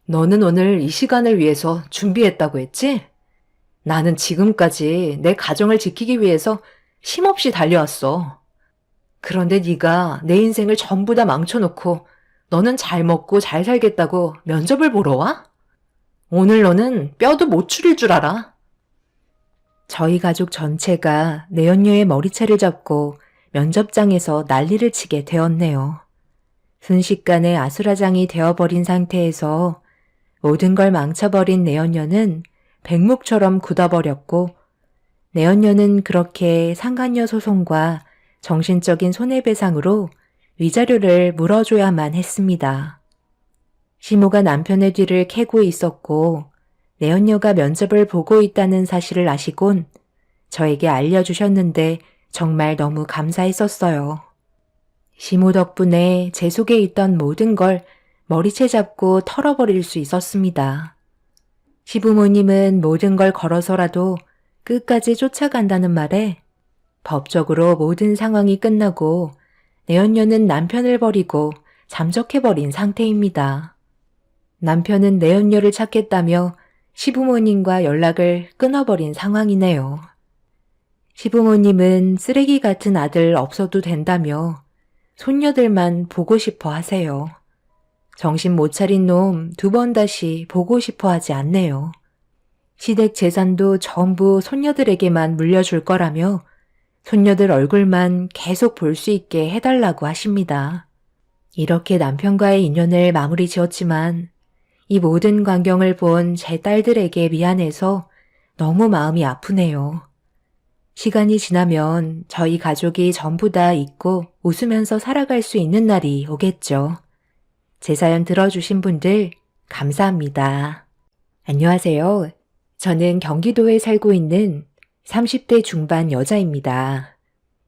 너는 오늘 이 시간을 위해서 준비했다고 했지? 나는 지금까지 내 가정을 지키기 위해서 쉼없이 달려왔어. 그런데 네가 내 인생을 전부 다 망쳐놓고 너는 잘 먹고 잘 살겠다고 면접을 보러 와? 오늘 너는 뼈도 못 추릴 줄 알아. 저희 가족 전체가 내연녀의 머리채를 잡고 면접장에서 난리를 치게 되었네요. 순식간에 아수라장이 되어버린 상태에서 모든 걸 망쳐버린 내연녀는 백목처럼 굳어버렸고, 내연녀는 그렇게 상간녀 소송과 정신적인 손해배상으로 위자료를 물어줘야만 했습니다. 시모가 남편의 뒤를 캐고 있었고 내연녀가 면접을 보고 있다는 사실을 아시곤 저에게 알려주셨는데 정말 너무 감사했었어요. 시모 덕분에 제 속에 있던 모든 걸 머리채 잡고 털어버릴 수 있었습니다. 시부모님은 모든 걸 걸어서라도 끝까지 쫓아간다는 말에 법적으로 모든 상황이 끝나고 내연녀는 남편을 버리고 잠적해버린 상태입니다. 남편은 내연녀를 찾겠다며 시부모님과 연락을 끊어버린 상황이네요. 시부모님은 쓰레기 같은 아들 없어도 된다며 손녀들만 보고 싶어 하세요. 정신 못 차린 놈 2번 다시 보고 싶어 하지 않네요. 시댁 재산도 전부 손녀들에게만 물려줄 거라며 손녀들 얼굴만 계속 볼 수 있게 해달라고 하십니다. 이렇게 남편과의 인연을 마무리 지었지만 이 모든 광경을 본 제 딸들에게 미안해서 너무 마음이 아프네요. 시간이 지나면 저희 가족이 전부 다 잊고 웃으면서 살아갈 수 있는 날이 오겠죠. 제 사연 들어주신 분들 감사합니다. 안녕하세요. 저는 경기도에 살고 있는 30대 중반 여자입니다.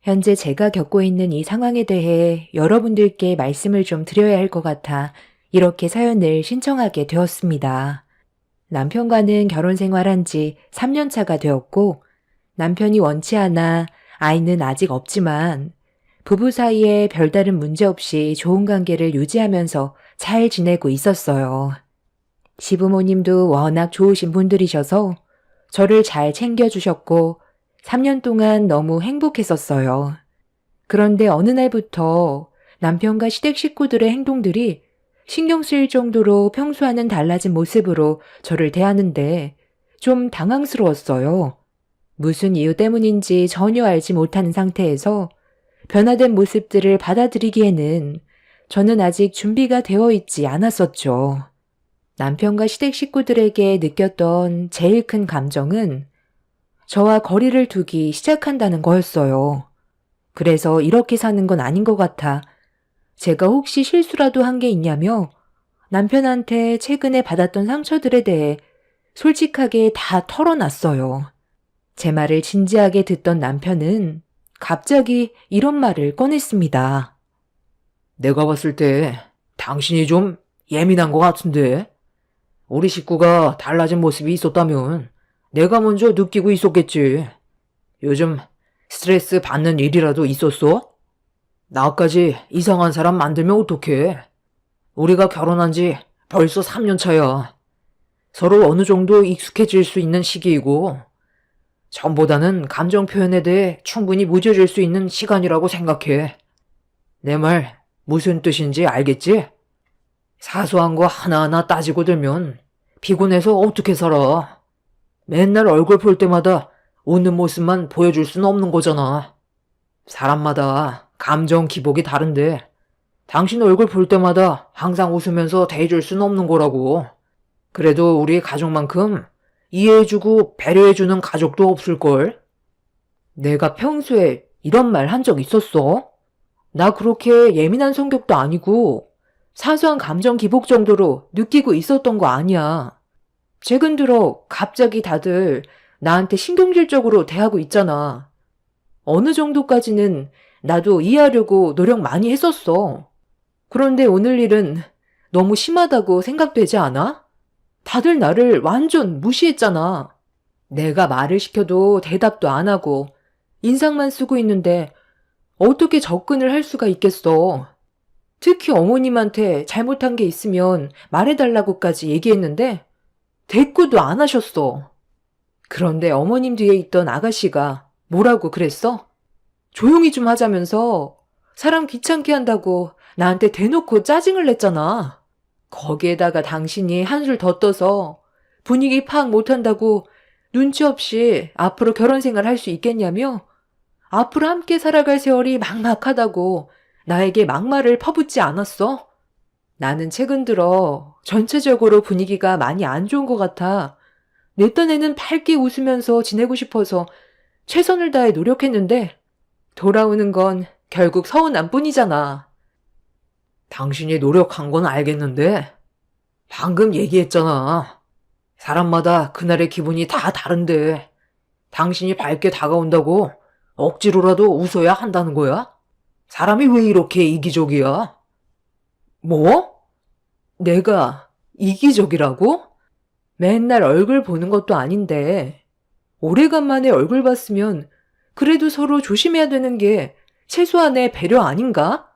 현재 제가 겪고 있는 이 상황에 대해 여러분들께 말씀을 좀 드려야 할 것 같아 이렇게 사연을 신청하게 되었습니다. 남편과는 결혼 생활한 지 3년 차가 되었고 남편이 원치 않아 아이는 아직 없지만 부부 사이에 별다른 문제 없이 좋은 관계를 유지하면서 잘 지내고 있었어요. 시부모님도 워낙 좋으신 분들이셔서 저를 잘 챙겨주셨고 3년 동안 너무 행복했었어요. 그런데 어느 날부터 남편과 시댁 식구들의 행동들이 신경 쓰일 정도로 평소와는 달라진 모습으로 저를 대하는데 좀 당황스러웠어요. 무슨 이유 때문인지 전혀 알지 못하는 상태에서 변화된 모습들을 받아들이기에는 저는 아직 준비가 되어 있지 않았었죠. 남편과 시댁 식구들에게 느꼈던 제일 큰 감정은 저와 거리를 두기 시작한다는 거였어요. 그래서 이렇게 사는 건 아닌 것 같아 제가 혹시 실수라도 한 게 있냐며 남편한테 최근에 받았던 상처들에 대해 솔직하게 다 털어놨어요. 제 말을 진지하게 듣던 남편은 갑자기 이런 말을 꺼냈습니다. 내가 봤을 때 당신이 좀 예민한 것 같은데? 우리 식구가 달라진 모습이 있었다면 내가 먼저 느끼고 있었겠지. 요즘 스트레스 받는 일이라도 있었어? 나까지 이상한 사람 만들면 어떡해? 우리가 결혼한 지 벌써 3년 차야. 서로 어느 정도 익숙해질 수 있는 시기이고 전보다는 감정 표현에 대해 충분히 무뎌질 수 있는 시간이라고 생각해. 내 말 무슨 뜻인지 알겠지? 사소한 거 하나하나 따지고 들면 피곤해서 어떻게 살아. 맨날 얼굴 볼 때마다 웃는 모습만 보여줄 수는 없는 거잖아. 사람마다 감정 기복이 다른데 당신 얼굴 볼 때마다 항상 웃으면서 대해줄 순 없는 거라고. 그래도 우리 가족만큼 이해해주고 배려해주는 가족도 없을걸? 내가 평소에 이런 말 한 적 있었어? 나 그렇게 예민한 성격도 아니고 사소한 감정 기복 정도로 느끼고 있었던 거 아니야. 최근 들어 갑자기 다들 나한테 신경질적으로 대하고 있잖아. 어느 정도까지는 나도 이해하려고 노력 많이 했었어. 그런데 오늘 일은 너무 심하다고 생각되지 않아? 다들 나를 완전 무시했잖아. 내가 말을 시켜도 대답도 안 하고 인상만 쓰고 있는데 어떻게 접근을 할 수가 있겠어. 특히 어머님한테 잘못한 게 있으면 말해달라고까지 얘기했는데 대꾸도 안 하셨어. 그런데 어머님 뒤에 있던 아가씨가 뭐라고 그랬어? 조용히 좀 하자면서 사람 귀찮게 한다고 나한테 대놓고 짜증을 냈잖아. 거기에다가 당신이 한술 더 떠서 분위기 파악 못한다고 눈치 없이 앞으로 결혼 생활 할 수 있겠냐며 앞으로 함께 살아갈 세월이 막막하다고 나에게 막말을 퍼붓지 않았어? 나는 최근 들어 전체적으로 분위기가 많이 안 좋은 것 같아. 내 딴에는 밝게 웃으면서 지내고 싶어서 최선을 다해 노력했는데 돌아오는 건 결국 서운함 뿐이잖아. 당신이 노력한 건 알겠는데 방금 얘기했잖아. 사람마다 그날의 기분이 다 다른데 당신이 밝게 다가온다고 억지로라도 웃어야 한다는 거야? 사람이 왜 이렇게 이기적이야? 뭐? 내가 이기적이라고? 맨날 얼굴 보는 것도 아닌데 오래간만에 얼굴 봤으면 그래도 서로 조심해야 되는 게 최소한의 배려 아닌가?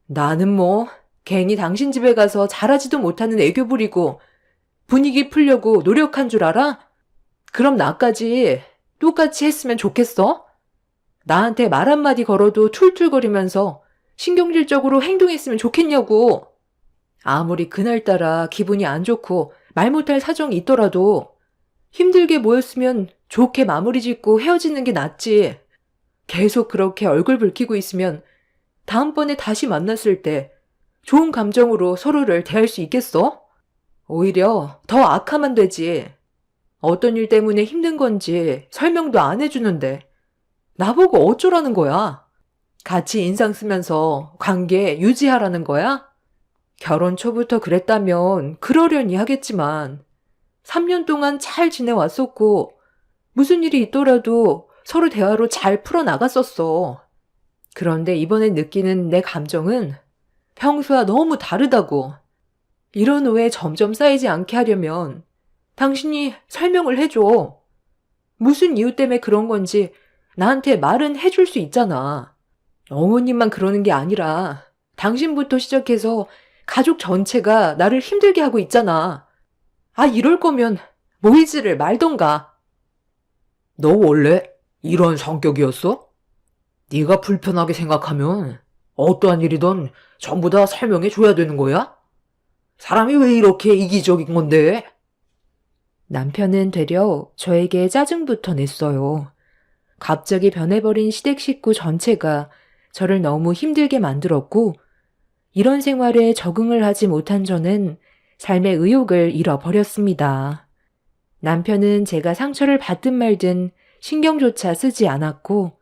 나는 뭐 괜히 당신 집에 가서 잘하지도 못하는 애교 부리고 분위기 풀려고 노력한 줄 알아? 그럼 나까지 똑같이 했으면 좋겠어? 나한테 말 한마디 걸어도 툴툴거리면서 신경질적으로 행동했으면 좋겠냐고. 아무리 그날따라 기분이 안 좋고 말 못할 사정이 있더라도 힘들게 모였으면 좋게 마무리 짓고 헤어지는 게 낫지. 계속 그렇게 얼굴 붉히고 있으면 다음번에 다시 만났을 때 좋은 감정으로 서로를 대할 수 있겠어? 오히려 더 악화만 되지. 어떤 일 때문에 힘든 건지 설명도 안 해주는데 나보고 어쩌라는 거야? 같이 인상 쓰면서 관계 유지하라는 거야? 결혼 초부터 그랬다면 그러려니 하겠지만 3년 동안 잘 지내왔었고 무슨 일이 있더라도 서로 대화로 잘 풀어나갔었어. 그런데 이번에 느끼는 내 감정은 평소와 너무 다르다고. 이런 오해 점점 쌓이지 않게 하려면 당신이 설명을 해줘. 무슨 이유 때문에 그런 건지 나한테 말은 해줄 수 있잖아. 어머님만 그러는 게 아니라 당신부터 시작해서 가족 전체가 나를 힘들게 하고 있잖아. 아, 이럴 거면 모이지를 말던가. 너 원래 이런 성격이었어? 네가 불편하게 생각하면 어떠한 일이든 전부 다 설명해 줘야 되는 거야? 사람이 왜 이렇게 이기적인 건데? 남편은 되려 저에게 짜증부터 냈어요. 갑자기 변해버린 시댁 식구 전체가 저를 너무 힘들게 만들었고 이런 생활에 적응을 하지 못한 저는 삶의 의욕을 잃어버렸습니다. 남편은 제가 상처를 받든 말든 신경조차 쓰지 않았고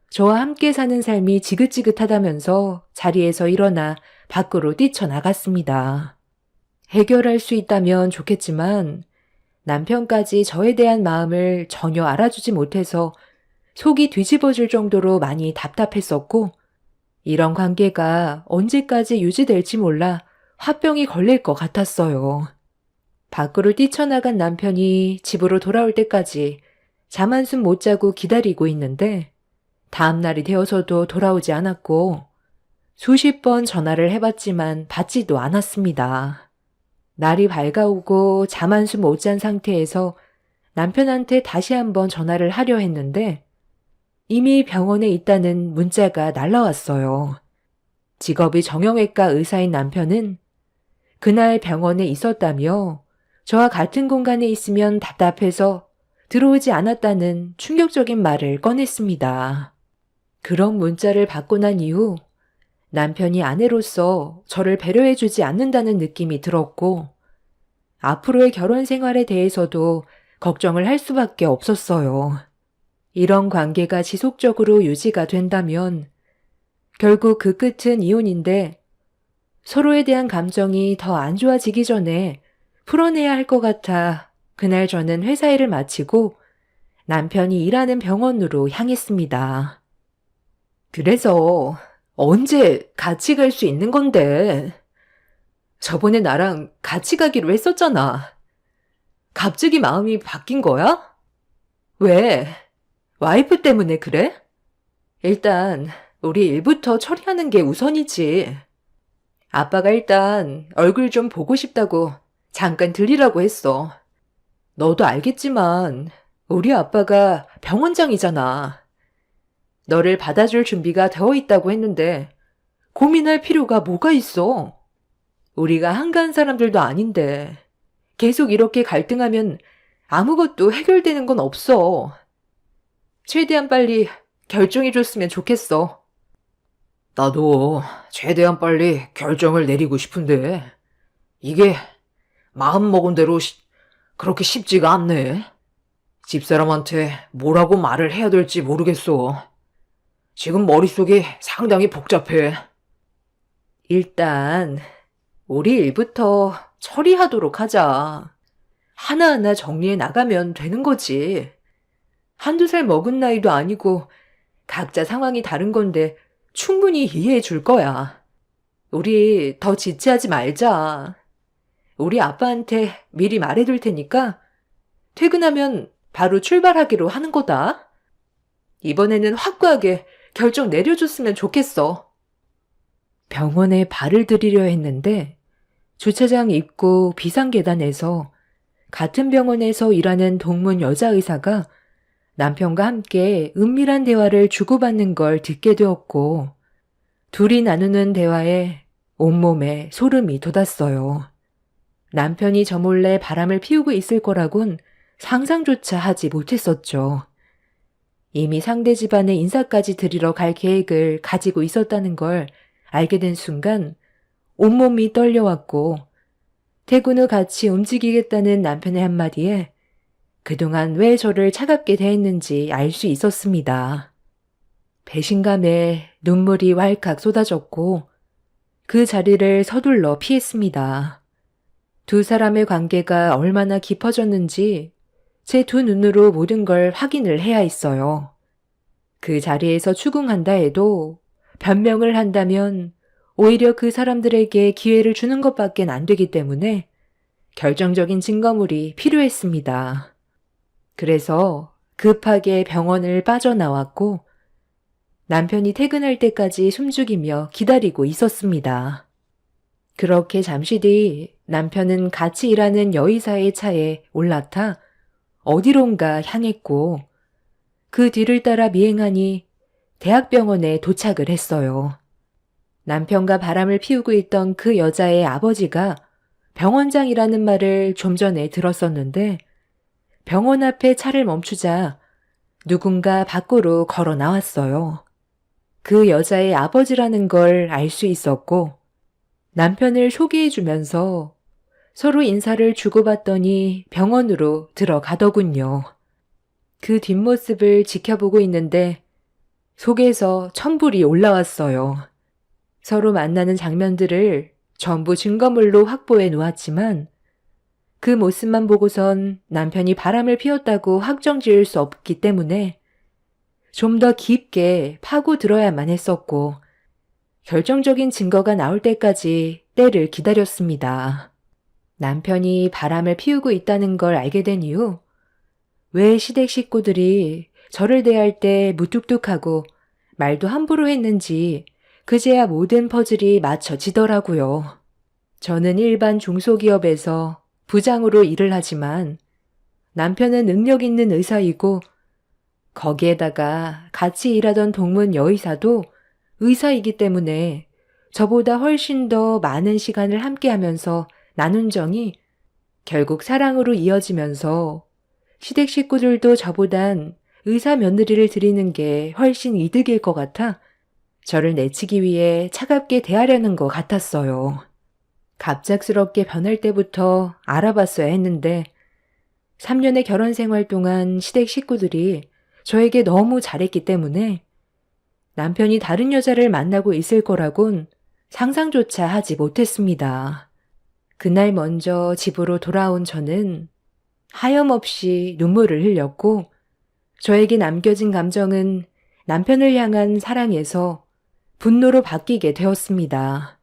저와 함께 사는 삶이 지긋지긋하다면서 자리에서 일어나 밖으로 뛰쳐나갔습니다. 해결할 수 있다면 좋겠지만 남편까지 저에 대한 마음을 전혀 알아주지 못해서 속이 뒤집어질 정도로 많이 답답했었고 이런 관계가 언제까지 유지될지 몰라 화병이 걸릴 것 같았어요. 밖으로 뛰쳐나간 남편이 집으로 돌아올 때까지 잠 한숨 못 자고 기다리고 있는데 다음 날이 되어서도 돌아오지 않았고 수십 번 전화를 해봤지만 받지도 않았습니다. 날이 밝아오고 잠 한숨 못 잔 상태에서 남편한테 다시 한번 전화를 하려 했는데 이미 병원에 있다는 문자가 날라왔어요. 직업이 정형외과 의사인 남편은 그날 병원에 있었다며 저와 같은 공간에 있으면 답답해서 들어오지 않았다는 충격적인 말을 꺼냈습니다. 그런 문자를 받고 난 이후 남편이 아내로서 저를 배려해주지 않는다는 느낌이 들었고, 앞으로의 결혼 생활에 대해서도 걱정을 할 수밖에 없었어요. 이런 관계가 지속적으로 유지가 된다면 결국 그 끝은 이혼인데 서로에 대한 감정이 더 안 좋아지기 전에 풀어내야 할 것 같아 그날 저는 회사 일을 마치고 남편이 일하는 병원으로 향했습니다. 그래서 언제 같이 갈 수 있는 건데? 저번에 나랑 같이 가기로 했었잖아. 갑자기 마음이 바뀐 거야? 왜? 와이프 때문에 그래? 일단 우리 일부터 처리하는 게 우선이지. 아빠가 일단 얼굴 좀 보고 싶다고 잠깐 들리라고 했어. 너도 알겠지만 우리 아빠가 병원장이잖아. 너를 받아줄 준비가 되어 있다고 했는데 고민할 필요가 뭐가 있어? 우리가 한가한 사람들도 아닌데 계속 이렇게 갈등하면 아무것도 해결되는 건 없어. 최대한 빨리 결정해줬으면 좋겠어. 나도 최대한 빨리 결정을 내리고 싶은데 이게 마음먹은 대로 그렇게 쉽지가 않네. 집사람한테 뭐라고 말을 해야 될지 모르겠어. 지금 머릿속이 상당히 복잡해. 일단 우리 일부터 처리하도록 하자. 하나하나 정리해 나가면 되는 거지. 한두 살 먹은 나이도 아니고 각자 상황이 다른 건데 충분히 이해해 줄 거야. 우리 더 지체하지 말자. 우리 아빠한테 미리 말해둘 테니까 퇴근하면 바로 출발하기로 하는 거다. 이번에는 확고하게 결정 내려줬으면 좋겠어. 병원에 발을 들이려 했는데 주차장 입구 비상계단에서 같은 병원에서 일하는 동문 여자의사가 남편과 함께 은밀한 대화를 주고받는 걸 듣게 되었고 둘이 나누는 대화에 온몸에 소름이 돋았어요. 남편이 저 몰래 바람을 피우고 있을 거라곤 상상조차 하지 못했었죠. 이미 상대 집안의 인사까지 드리러 갈 계획을 가지고 있었다는 걸 알게 된 순간 온몸이 떨려왔고 퇴근 후 같이 움직이겠다는 남편의 한마디에 그동안 왜 저를 차갑게 대했는지 알 수 있었습니다. 배신감에 눈물이 왈칵 쏟아졌고 그 자리를 서둘러 피했습니다. 두 사람의 관계가 얼마나 깊어졌는지 제 두 눈으로 모든 걸 확인을 해야 했어요. 그 자리에서 추궁한다 해도 변명을 한다면 오히려 그 사람들에게 기회를 주는 것밖엔 안 되기 때문에 결정적인 증거물이 필요했습니다. 그래서 급하게 병원을 빠져나왔고 남편이 퇴근할 때까지 숨죽이며 기다리고 있었습니다. 그렇게 잠시 뒤 남편은 같이 일하는 여의사의 차에 올라타 어디론가 향했고 그 뒤를 따라 미행하니 대학병원에 도착을 했어요. 남편과 바람을 피우고 있던 그 여자의 아버지가 병원장이라는 말을 좀 전에 들었었는데 병원 앞에 차를 멈추자 누군가 밖으로 걸어 나왔어요. 그 여자의 아버지라는 걸 알 수 있었고 남편을 소개해주면서 서로 인사를 주고받더니 병원으로 들어가더군요. 그 뒷모습을 지켜보고 있는데 속에서 천불이 올라왔어요. 서로 만나는 장면들을 전부 증거물로 확보해 놓았지만 그 모습만 보고선 남편이 바람을 피웠다고 확정 지을 수 없기 때문에 좀 더 깊게 파고 들어야만 했었고 결정적인 증거가 나올 때까지 때를 기다렸습니다. 남편이 바람을 피우고 있다는 걸 알게 된 이후 왜 시댁 식구들이 저를 대할 때 무뚝뚝하고 말도 함부로 했는지 그제야 모든 퍼즐이 맞춰지더라고요. 저는 일반 중소기업에서 부장으로 일을 하지만 남편은 능력 있는 의사이고 거기에다가 같이 일하던 동문 여의사도 의사이기 때문에 저보다 훨씬 더 많은 시간을 함께하면서 나눈 정이 결국 사랑으로 이어지면서 시댁 식구들도 저보단 의사 며느리를 드리는 게 훨씬 이득일 것 같아 저를 내치기 위해 차갑게 대하려는 것 같았어요. 갑작스럽게 변할 때부터 알아봤어야 했는데 3년의 결혼 생활 동안 시댁 식구들이 저에게 너무 잘했기 때문에 남편이 다른 여자를 만나고 있을 거라곤 상상조차 하지 못했습니다. 그날 먼저 집으로 돌아온 저는 하염없이 눈물을 흘렸고 저에게 남겨진 감정은 남편을 향한 사랑에서 분노로 바뀌게 되었습니다.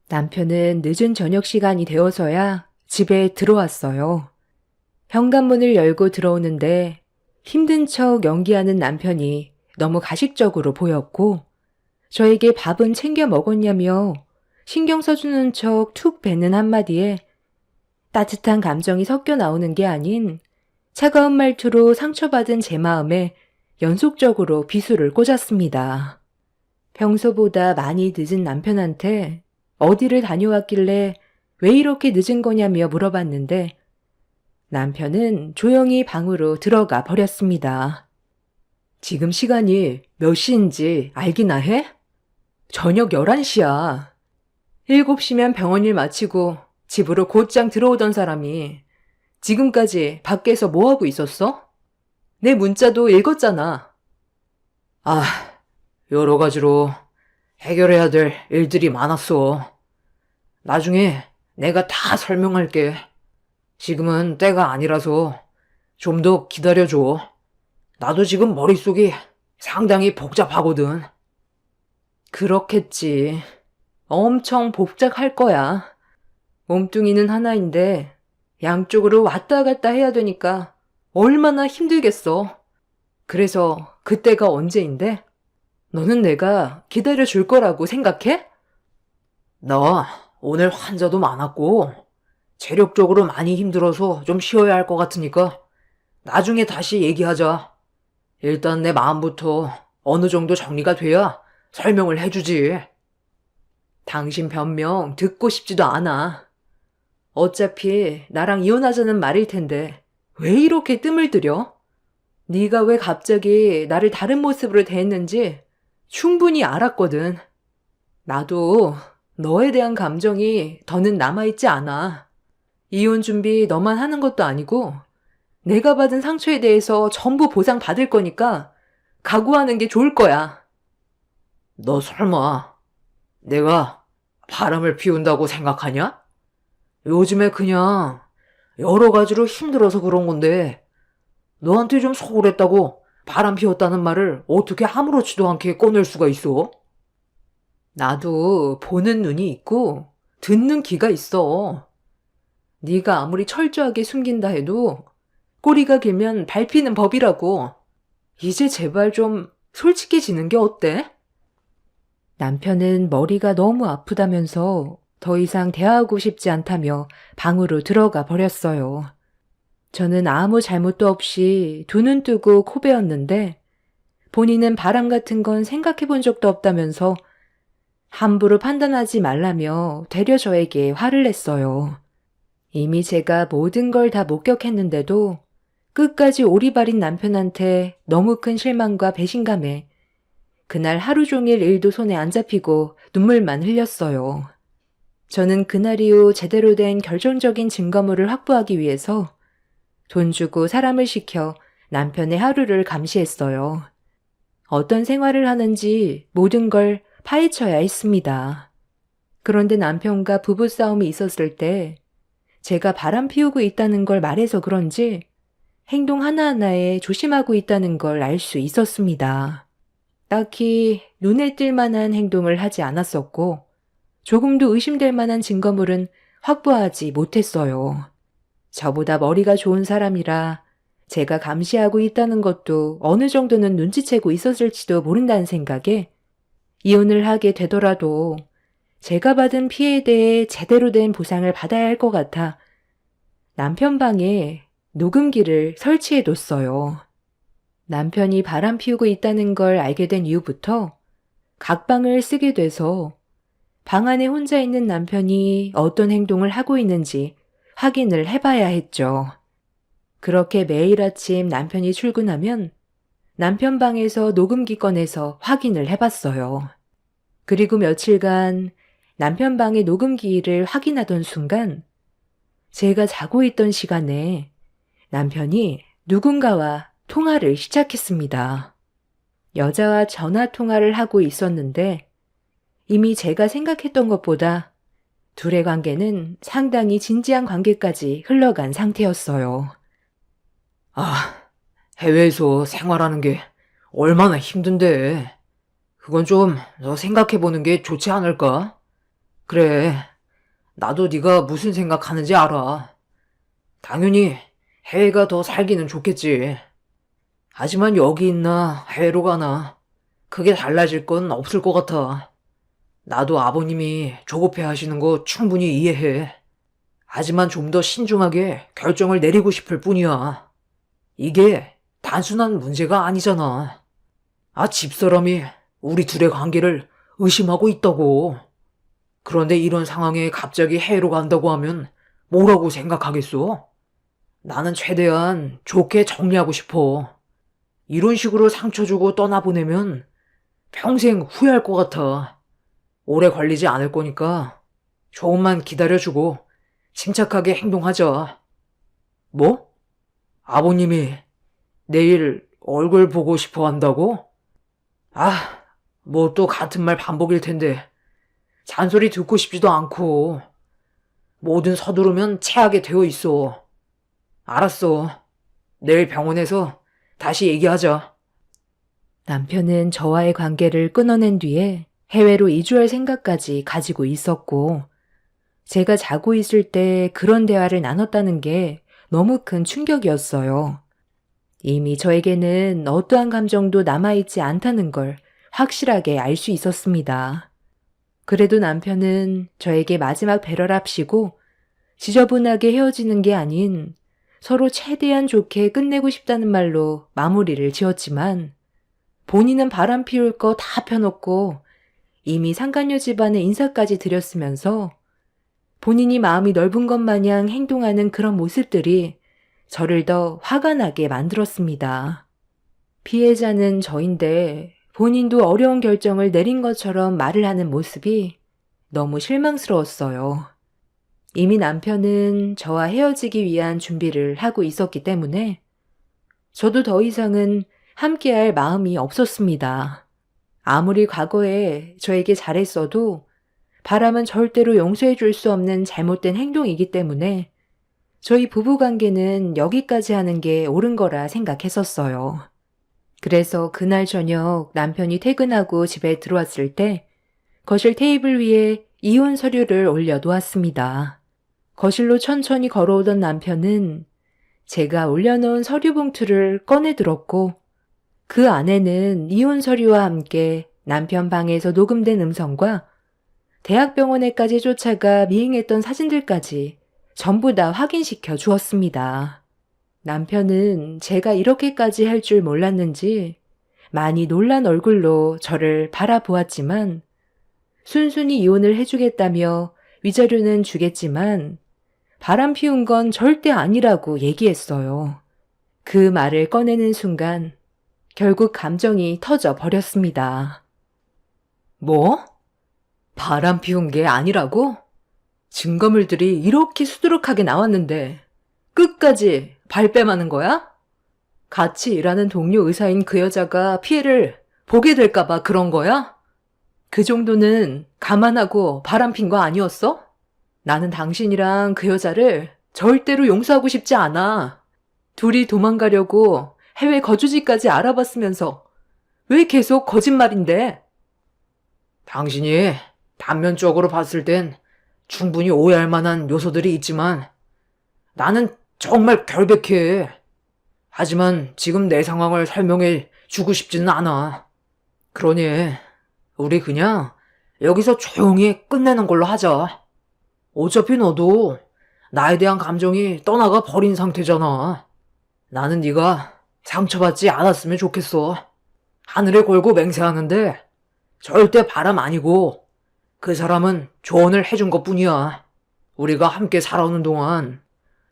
남편은 늦은 저녁 시간이 되어서야 집에 들어왔어요. 현관문을 열고 들어오는데 힘든 척 연기하는 남편이 너무 가식적으로 보였고 저에게 밥은 챙겨 먹었냐며 신경 써주는 척 툭 뱉는 한마디에 따뜻한 감정이 섞여 나오는 게 아닌 차가운 말투로 상처받은 제 마음에 연속적으로 비수를 꽂았습니다. 평소보다 많이 늦은 남편한테 어디를 다녀왔길래 왜 이렇게 늦은 거냐며 물어봤는데 남편은 조용히 방으로 들어가 버렸습니다. 지금 시간이 몇 시인지 알기나 해? 저녁 11시야. 7시면 병원 일 마치고 집으로 곧장 들어오던 사람이 지금까지 밖에서 뭐하고 있었어? 내 문자도 읽었잖아. 아, 여러 가지로 해결해야 될 일들이 많았어. 나중에 내가 다 설명할게. 지금은 때가 아니라서 좀 더 기다려줘. 나도 지금 머릿속이 상당히 복잡하거든. 그렇겠지. 엄청 복잡할 거야. 몸뚱이는 하나인데 양쪽으로 왔다 갔다 해야 되니까 얼마나 힘들겠어. 그래서 그때가 언제인데? 너는 내가 기다려줄 거라고 생각해? 나 오늘 환자도 많았고 체력적으로 많이 힘들어서 좀 쉬어야 할 것 같으니까 나중에 다시 얘기하자. 일단 내 마음부터 어느 정도 정리가 돼야 설명을 해주지. 당신 변명 듣고 싶지도 않아. 어차피 나랑 이혼하자는 말일 텐데 왜 이렇게 뜸을 들여? 네가 왜 갑자기 나를 다른 모습으로 대했는지 충분히 알았거든. 나도 너에 대한 감정이 더는 남아있지 않아. 이혼 준비 너만 하는 것도 아니고 내가 받은 상처에 대해서 전부 보상받을 거니까 각오하는 게 좋을 거야. 너 설마 내가 바람을 피운다고 생각하냐? 요즘에 그냥 여러 가지로 힘들어서 그런 건데 너한테 좀 소홀했다고 바람 피웠다는 말을 어떻게 아무렇지도 않게 꺼낼 수가 있어? 나도 보는 눈이 있고 듣는 귀가 있어. 네가 아무리 철저하게 숨긴다 해도 꼬리가 길면 밟히는 법이라고. 이제 제발 좀 솔직해지는 게 어때? 남편은 머리가 너무 아프다면서 더 이상 대화하고 싶지 않다며 방으로 들어가 버렸어요. 저는 아무 잘못도 없이 두 눈 뜨고 코 베었는데 본인은 바람 같은 건 생각해 본 적도 없다면서 함부로 판단하지 말라며 되려 저에게 화를 냈어요. 이미 제가 모든 걸 다 목격했는데도 끝까지 오리발인 남편한테 너무 큰 실망과 배신감에 그날 하루 종일 일도 손에 안 잡히고 눈물만 흘렸어요. 저는 그날 이후 제대로 된 결정적인 증거물을 확보하기 위해서 돈 주고 사람을 시켜 남편의 하루를 감시했어요. 어떤 생활을 하는지 모든 걸 파헤쳐야 했습니다. 그런데 남편과 부부싸움이 있었을 때 제가 바람 피우고 있다는 걸 말해서 그런지 행동 하나하나에 조심하고 있다는 걸 알 수 있었습니다. 딱히 눈에 띌 만한 행동을 하지 않았었고 조금도 의심될 만한 증거물은 확보하지 못했어요. 저보다 머리가 좋은 사람이라 제가 감시하고 있다는 것도 어느 정도는 눈치채고 있었을지도 모른다는 생각에 이혼을 하게 되더라도 제가 받은 피해에 대해 제대로 된 보상을 받아야 할 것 같아 남편 방에 녹음기를 설치해 뒀어요. 남편이 바람 피우고 있다는 걸 알게 된 이후부터 각방을 쓰게 돼서 방 안에 혼자 있는 남편이 어떤 행동을 하고 있는지 확인을 해봐야 했죠. 그렇게 매일 아침 남편이 출근하면 남편 방에서 녹음기 꺼내서 확인을 해봤어요. 그리고 며칠간 남편 방의 녹음기를 확인하던 순간 제가 자고 있던 시간에 남편이 누군가와 통화를 시작했습니다. 여자와 전화 통화를 하고 있었는데 이미 제가 생각했던 것보다 둘의 관계는 상당히 진지한 관계까지 흘러간 상태였어요. 아, 해외에서 생활하는 게 얼마나 힘든데. 그건 좀 너 생각해보는 게 좋지 않을까? 그래, 나도 네가 무슨 생각하는지 알아. 당연히 해외가 더 살기는 좋겠지. 하지만 여기 있나 해외로 가나 크게 달라질 건 없을 것 같아. 나도 아버님이 조급해 하시는 거 충분히 이해해. 하지만 좀 더 신중하게 결정을 내리고 싶을 뿐이야. 이게 단순한 문제가 아니잖아. 집사람이 우리 둘의 관계를 의심하고 있다고. 그런데 이런 상황에 갑자기 해외로 간다고 하면 뭐라고 생각하겠어? 나는 최대한 좋게 정리하고 싶어. 이런 식으로 상처 주고 떠나보내면 평생 후회할 것 같아. 오래 걸리지 않을 거니까 조금만 기다려주고 침착하게 행동하자. 뭐? 아버님이 내일 얼굴 보고 싶어 한다고? 뭐 또 같은 말 반복일 텐데 잔소리 듣고 싶지도 않고 뭐든 서두르면 체하게 되어 있어. 알았어. 내일 병원에서 다시 얘기하자. 남편은 저와의 관계를 끊어낸 뒤에 해외로 이주할 생각까지 가지고 있었고, 제가 자고 있을 때 그런 대화를 나눴다는 게 너무 큰 충격이었어요. 이미 저에게는 어떠한 감정도 남아있지 않다는 걸 확실하게 알 수 있었습니다. 그래도 남편은 저에게 마지막 배려랍시고 지저분하게 헤어지는 게 아닌 서로 최대한 좋게 끝내고 싶다는 말로 마무리를 지었지만 본인은 바람 피울 거 다 펴놓고 이미 상간녀 집안에 인사까지 드렸으면서 본인이 마음이 넓은 것 마냥 행동하는 그런 모습들이 저를 더 화가 나게 만들었습니다. 피해자는 저인데 본인도 어려운 결정을 내린 것처럼 말을 하는 모습이 너무 실망스러웠어요. 이미 남편은 저와 헤어지기 위한 준비를 하고 있었기 때문에 저도 더 이상은 함께할 마음이 없었습니다. 아무리 과거에 저에게 잘했어도 바람은 절대로 용서해 줄 수 없는 잘못된 행동이기 때문에 저희 부부관계는 여기까지 하는 게 옳은 거라 생각했었어요. 그래서 그날 저녁 남편이 퇴근하고 집에 들어왔을 때 거실 테이블 위에 이혼 서류를 올려놓았습니다. 거실로 천천히 걸어오던 남편은 제가 올려놓은 서류 봉투를 꺼내 들었고 그 안에는 이혼 서류와 함께 남편 방에서 녹음된 음성과 대학병원에까지 쫓아가 미행했던 사진들까지 전부 다 확인시켜 주었습니다. 남편은 제가 이렇게까지 할 줄 몰랐는지 많이 놀란 얼굴로 저를 바라보았지만 순순히 이혼을 해주겠다며 위자료는 주겠지만 바람 피운 건 절대 아니라고 얘기했어요. 그 말을 꺼내는 순간 결국 감정이 터져 버렸습니다. 뭐? 바람 피운 게 아니라고? 증거물들이 이렇게 수두룩하게 나왔는데 끝까지 발뺌하는 거야? 같이 일하는 동료 의사인 그 여자가 피해를 보게 될까봐 그런 거야? 그 정도는 감안하고 바람핀 거 아니었어? 나는 당신이랑 그 여자를 절대로 용서하고 싶지 않아. 둘이 도망가려고 해외 거주지까지 알아봤으면서 왜 계속 거짓말인데? 당신이 단면적으로 봤을 땐 충분히 오해할 만한 요소들이 있지만 나는 정말 결백해. 하지만 지금 내 상황을 설명해 주고 싶지는 않아. 그러니 우리 그냥 여기서 조용히 끝내는 걸로 하자. 어차피 너도 나에 대한 감정이 떠나가 버린 상태잖아. 나는 네가 상처받지 않았으면 좋겠어. 하늘에 걸고 맹세하는데 절대 바람 아니고 그 사람은 조언을 해준 것뿐이야. 우리가 함께 살아오는 동안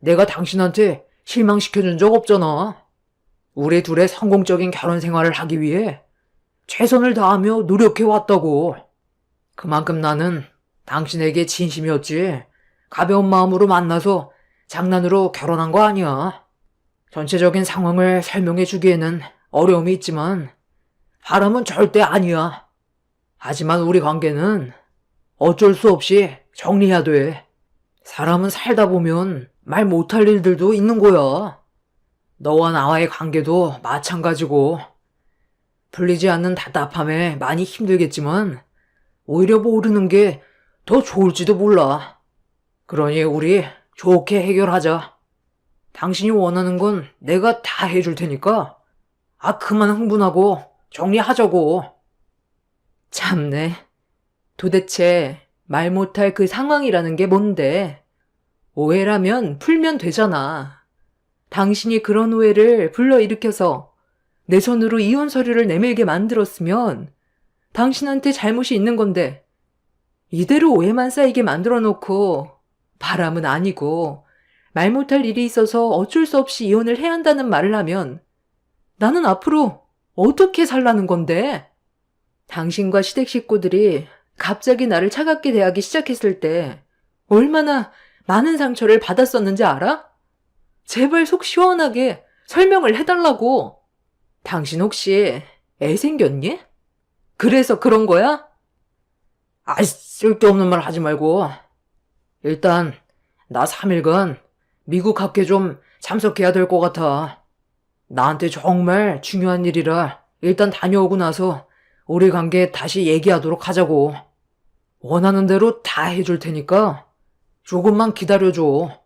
내가 당신한테 실망시켜준 적 없잖아. 우리 둘의 성공적인 결혼 생활을 하기 위해 최선을 다하며 노력해왔다고. 그만큼 나는 당신에게 진심이었지. 가벼운 마음으로 만나서 장난으로 결혼한 거 아니야. 전체적인 상황을 설명해 주기에는 어려움이 있지만 바람은 절대 아니야. 하지만 우리 관계는 어쩔 수 없이 정리해야 돼. 사람은 살다 보면 말 못할 일들도 있는 거야. 너와 나와의 관계도 마찬가지고. 풀리지 않는 답답함에 많이 힘들겠지만 오히려 모르는 게 더 좋을지도 몰라. 그러니 우리 좋게 해결하자. 당신이 원하는 건 내가 다 해줄 테니까 그만 흥분하고 정리하자고. 참네. 도대체 말 못할 그 상황이라는 게 뭔데? 오해라면 풀면 되잖아. 당신이 그런 오해를 불러일으켜서 내 손으로 이혼 서류를 내밀게 만들었으면 당신한테 잘못이 있는 건데 이대로 오해만 쌓이게 만들어 놓고 바람은 아니고 말 못할 일이 있어서 어쩔 수 없이 이혼을 해야 한다는 말을 하면 나는 앞으로 어떻게 살라는 건데? 당신과 시댁 식구들이 갑자기 나를 차갑게 대하기 시작했을 때 얼마나 많은 상처를 받았었는지 알아? 제발 속 시원하게 설명을 해달라고. 당신 혹시 애 생겼니? 그래서 그런 거야? 쓸데없는 말 하지 말고. 일단 나 3일간 미국 학회 좀 참석해야 될 것 같아. 나한테 정말 중요한 일이라 일단 다녀오고 나서 우리 관계 다시 얘기하도록 하자고. 원하는 대로 다 해줄 테니까 조금만 기다려줘.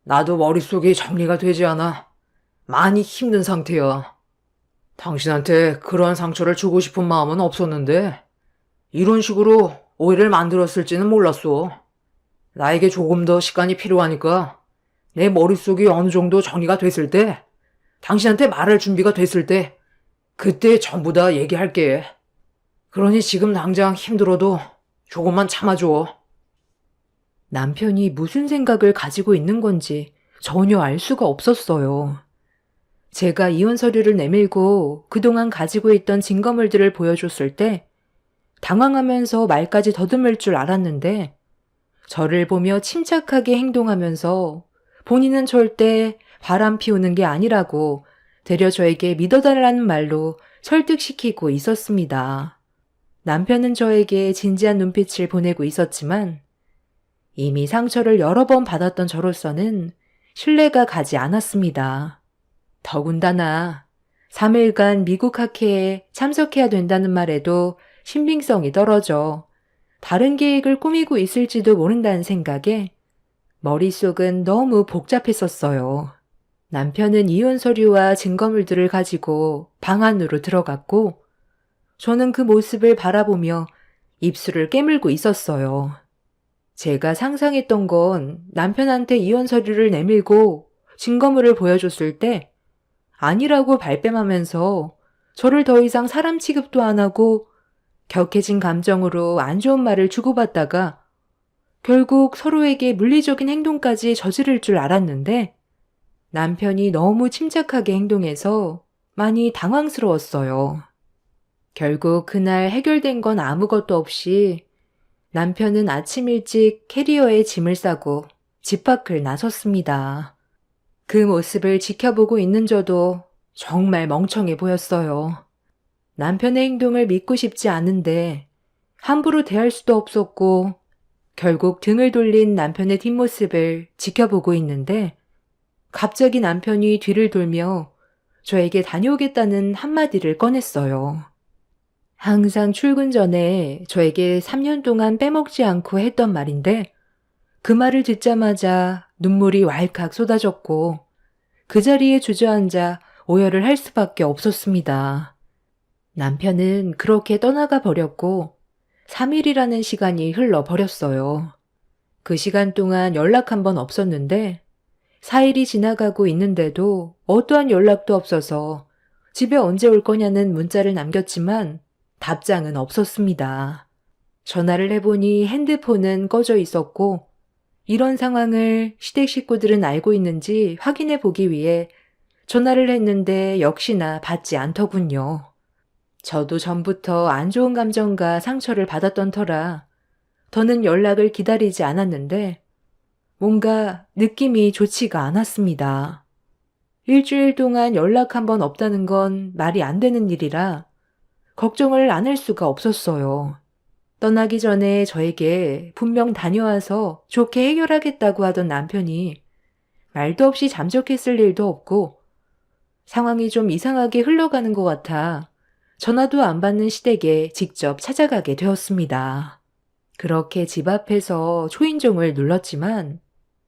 나도 머릿속이 정리가 되지 않아 많이 힘든 상태야. 당신한테 그런 상처를 주고 싶은 마음은 없었는데 이런 식으로 오해를 만들었을지는 몰랐어. 나에게 조금 더 시간이 필요하니까 내 머릿속이 어느 정도 정리가 됐을 때, 당신한테 말할 준비가 됐을 때 그때 전부 다 얘기할게. 그러니 지금 당장 힘들어도 조금만 참아줘. 남편이 무슨 생각을 가지고 있는 건지 전혀 알 수가 없었어요. 제가 이혼 서류를 내밀고 그동안 가지고 있던 증거물들을 보여줬을 때 당황하면서 말까지 더듬을 줄 알았는데 저를 보며 침착하게 행동하면서 본인은 절대 바람 피우는 게 아니라고 되려 저에게 믿어달라는 말로 설득시키고 있었습니다. 남편은 저에게 진지한 눈빛을 보내고 있었지만 이미 상처를 여러 번 받았던 저로서는 신뢰가 가지 않았습니다. 더군다나 3일간 미국 학회에 참석해야 된다는 말에도 신빙성이 떨어져 다른 계획을 꾸미고 있을지도 모른다는 생각에 머릿속은 너무 복잡했었어요. 남편은 이혼 서류와 증거물들을 가지고 방 안으로 들어갔고 저는 그 모습을 바라보며 입술을 깨물고 있었어요. 제가 상상했던 건 남편한테 이혼 서류를 내밀고 증거물을 보여줬을 때 아니라고 발뺌하면서 저를 더 이상 사람 취급도 안 하고 격해진 감정으로 안 좋은 말을 주고받다가 결국 서로에게 물리적인 행동까지 저지를 줄 알았는데 남편이 너무 침착하게 행동해서 많이 당황스러웠어요. 결국 그날 해결된 건 아무것도 없이 남편은 아침 일찍 캐리어에 짐을 싸고 집 밖을 나섰습니다. 그 모습을 지켜보고 있는 저도 정말 멍청해 보였어요. 남편의 행동을 믿고 싶지 않은데 함부로 대할 수도 없었고 결국 등을 돌린 남편의 뒷모습을 지켜보고 있는데 갑자기 남편이 뒤를 돌며 저에게 다녀오겠다는 한마디를 꺼냈어요. 항상 출근 전에 저에게 3년 동안 빼먹지 않고 했던 말인데 그 말을 듣자마자 눈물이 왈칵 쏟아졌고 그 자리에 주저앉아 오열을 할 수밖에 없었습니다. 남편은 그렇게 떠나가 버렸고 3일이라는 시간이 흘러버렸어요. 그 시간 동안 연락 한 번 없었는데 4일이 지나가고 있는데도 어떠한 연락도 없어서 집에 언제 올 거냐는 문자를 남겼지만 답장은 없었습니다. 전화를 해보니 핸드폰은 꺼져 있었고 이런 상황을 시댁 식구들은 알고 있는지 확인해 보기 위해 전화를 했는데 역시나 받지 않더군요. 저도 전부터 안 좋은 감정과 상처를 받았던 터라 더는 연락을 기다리지 않았는데 뭔가 느낌이 좋지가 않았습니다. 일주일 동안 연락 한 번 없다는 건 말이 안 되는 일이라 걱정을 안 할 수가 없었어요. 떠나기 전에 저에게 분명 다녀와서 좋게 해결하겠다고 하던 남편이 말도 없이 잠적했을 일도 없고 상황이 좀 이상하게 흘러가는 것 같아 전화도 안 받는 시댁에 직접 찾아가게 되었습니다. 그렇게 집 앞에서 초인종을 눌렀지만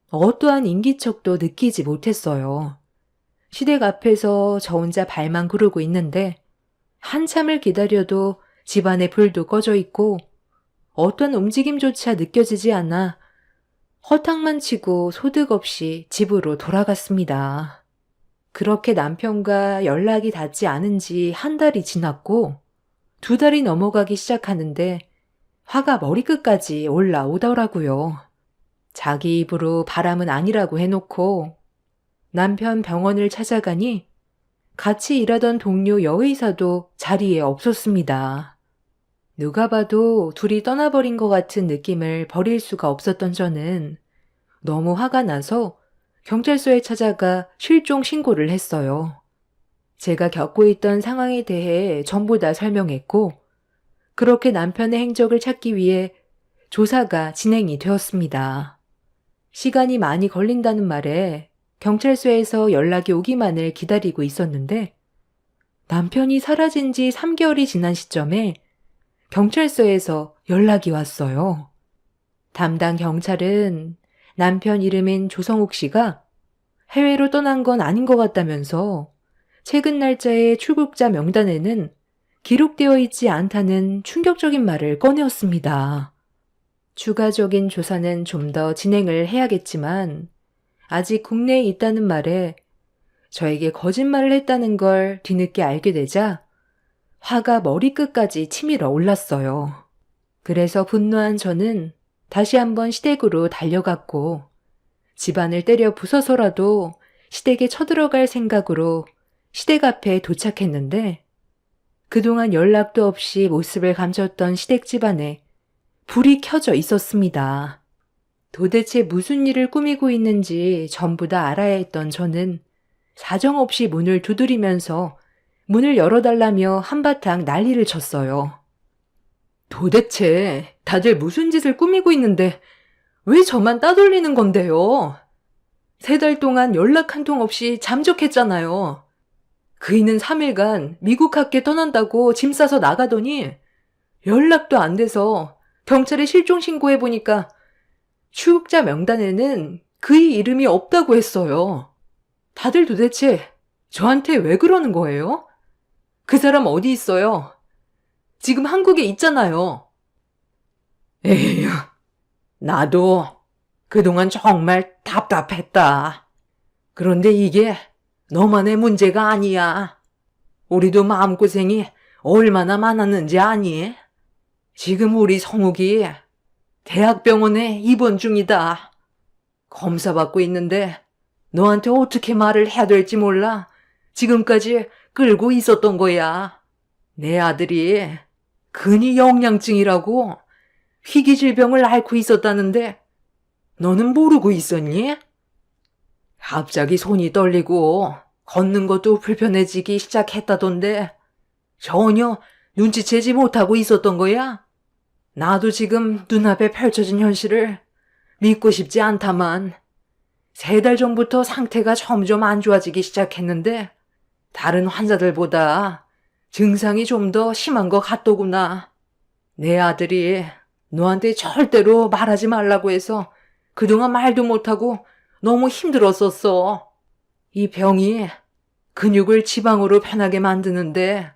어떠한 인기척도 느끼지 못했어요. 시댁 앞에서 저 혼자 발만 구르고 있는데 한참을 기다려도 집안에 불도 꺼져 있고 어떤 움직임조차 느껴지지 않아 허탕만 치고 소득 없이 집으로 돌아갔습니다. 그렇게 남편과 연락이 닿지 않은 지 한 달이 지났고 2달이 넘어가기 시작하는데 화가 머리끝까지 올라오더라고요. 자기 입으로 바람은 아니라고 해놓고 남편 병원을 찾아가니 같이 일하던 동료 여의사도 자리에 없었습니다. 누가 봐도 둘이 떠나버린 것 같은 느낌을 버릴 수가 없었던 저는 너무 화가 나서 경찰서에 찾아가 실종 신고를 했어요. 제가 겪고 있던 상황에 대해 전부 다 설명했고 그렇게 남편의 행적을 찾기 위해 조사가 진행이 되었습니다. 시간이 많이 걸린다는 말에 경찰서에서 연락이 오기만을 기다리고 있었는데 남편이 사라진 지 3개월이 지난 시점에 경찰서에서 연락이 왔어요. 담당 경찰은 남편 이름인 조성욱 씨가 해외로 떠난 건 아닌 것 같다면서 최근 날짜의 출국자 명단에는 기록되어 있지 않다는 충격적인 말을 꺼내었습니다. 추가적인 조사는 좀 더 진행을 해야겠지만 아직 국내에 있다는 말에 저에게 거짓말을 했다는 걸 뒤늦게 알게 되자 화가 머리끝까지 치밀어 올랐어요. 그래서 분노한 저는 다시 한번 시댁으로 달려갔고 집안을 때려 부숴서라도 시댁에 쳐들어갈 생각으로 시댁 앞에 도착했는데 그동안 연락도 없이 모습을 감췄던 시댁 집안에 불이 켜져 있었습니다. 도대체 무슨 일을 꾸미고 있는지 전부 다 알아야 했던 저는 사정없이 문을 두드리면서 문을 열어달라며 한바탕 난리를 쳤어요. 도대체 다들 무슨 짓을 꾸미고 있는데 왜 저만 따돌리는 건데요? 3달 동안 연락 한 통 없이 잠적했잖아요. 그이는 3일간 미국 학교 떠난다고 짐 싸서 나가더니 연락도 안 돼서 경찰에 실종 신고해보니까 출국자 명단에는 그의 이름이 없다고 했어요. 다들 도대체 저한테 왜 그러는 거예요? 그 사람 어디 있어요? 지금 한국에 있잖아요. 에휴, 나도 그동안 정말 답답했다. 그런데 이게 너만의 문제가 아니야. 우리도 마음고생이 얼마나 많았는지 아니? 지금 우리 성욱이 대학병원에 입원 중이다. 검사받고 있는데 너한테 어떻게 말을 해야 될지 몰라 지금까지 끌고 있었던 거야. 내 아들이 근위 영양증이라고 희귀질병을 앓고 있었다는데 너는 모르고 있었니? 갑자기 손이 떨리고 걷는 것도 불편해지기 시작했다던데 전혀 눈치채지 못하고 있었던 거야? 나도 지금 눈앞에 펼쳐진 현실을 믿고 싶지 않다만 3달 전부터 상태가 점점 안 좋아지기 시작했는데 다른 환자들보다 증상이 좀 더 심한 것 같더구나. 내 아들이 너한테 절대로 말하지 말라고 해서 그동안 말도 못하고 너무 힘들었었어. 이 병이 근육을 지방으로 변하게 만드는데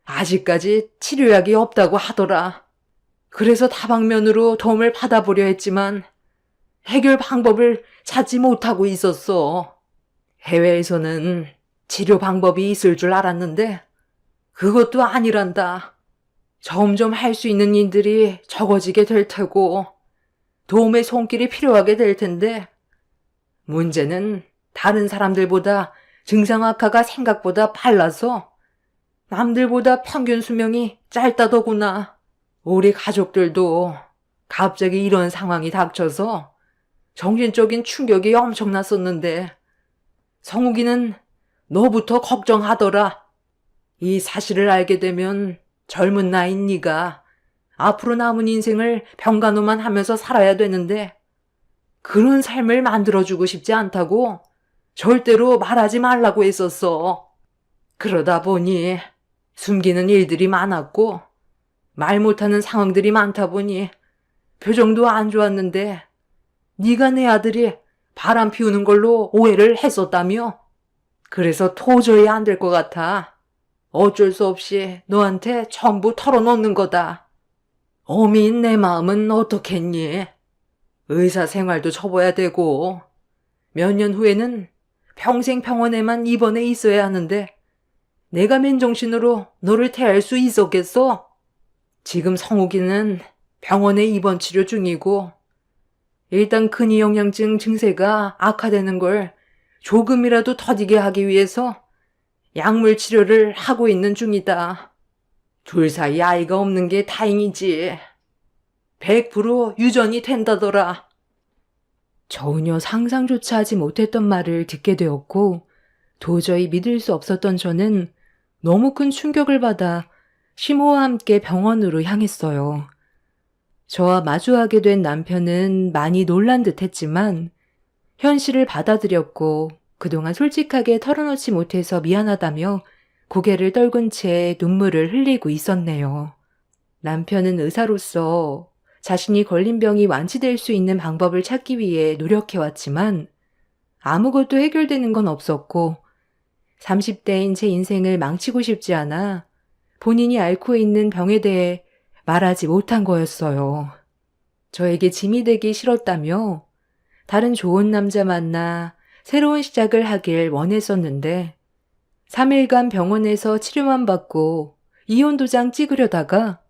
아직까지 치료약이 없다고 하더라. 그래서 다방면으로 도움을 받아보려 했지만 해결 방법을 찾지 못하고 있었어. 해외에서는 치료 방법이 있을 줄 알았는데 그것도 아니란다. 점점 할 수 있는 일들이 적어지게 될 테고 도움의 손길이 필요하게 될 텐데 문제는 다른 사람들보다 증상 악화가 생각보다 빨라서 남들보다 평균 수명이 짧다더구나. 우리 가족들도 갑자기 이런 상황이 닥쳐서 정신적인 충격이 엄청났었는데 성욱이는 너부터 걱정하더라. 이 사실을 알게 되면 젊은 나이인 네가 앞으로 남은 인생을 병간호만 하면서 살아야 되는데 그런 삶을 만들어주고 싶지 않다고 절대로 말하지 말라고 했었어. 그러다 보니 숨기는 일들이 많았고 말 못하는 상황들이 많다 보니 표정도 안 좋았는데 네가 내 아들이 바람 피우는 걸로 오해를 했었다며? 그래서 도저히 안 될 것 같아. 어쩔 수 없이 너한테 전부 털어놓는 거다. 어미인 내 마음은 어떻겠니? 의사 생활도 접어야 되고 몇 년 후에는 평생 병원에만 입원해 있어야 하는데 내가 맨정신으로 너를 태할 수 있었겠어? 지금 성욱이는 병원에 입원 치료 중이고 일단 근위영양증 증세가 악화되는 걸 조금이라도 더디게 하기 위해서 약물 치료를 하고 있는 중이다. 둘 사이 아이가 없는 게 다행이지. 100% 유전이 된다더라. 전혀 상상조차 하지 못했던 말을 듣게 되었고 도저히 믿을 수 없었던 저는 너무 큰 충격을 받아 시모와 함께 병원으로 향했어요. 저와 마주하게 된 남편은 많이 놀란 듯 했지만 현실을 받아들였고 그동안 솔직하게 털어놓지 못해서 미안하다며 고개를 떨군 채 눈물을 흘리고 있었네요. 남편은 의사로서 자신이 걸린 병이 완치될 수 있는 방법을 찾기 위해 노력해왔지만 아무것도 해결되는 건 없었고 30대인 제 인생을 망치고 싶지 않아 본인이 앓고 있는 병에 대해 말하지 못한 거였어요. 저에게 짐이 되기 싫었다며 다른 좋은 남자 만나 새로운 시작을 하길 원했었는데 3일간 병원에서 치료만 받고 이혼 도장 찍으려다가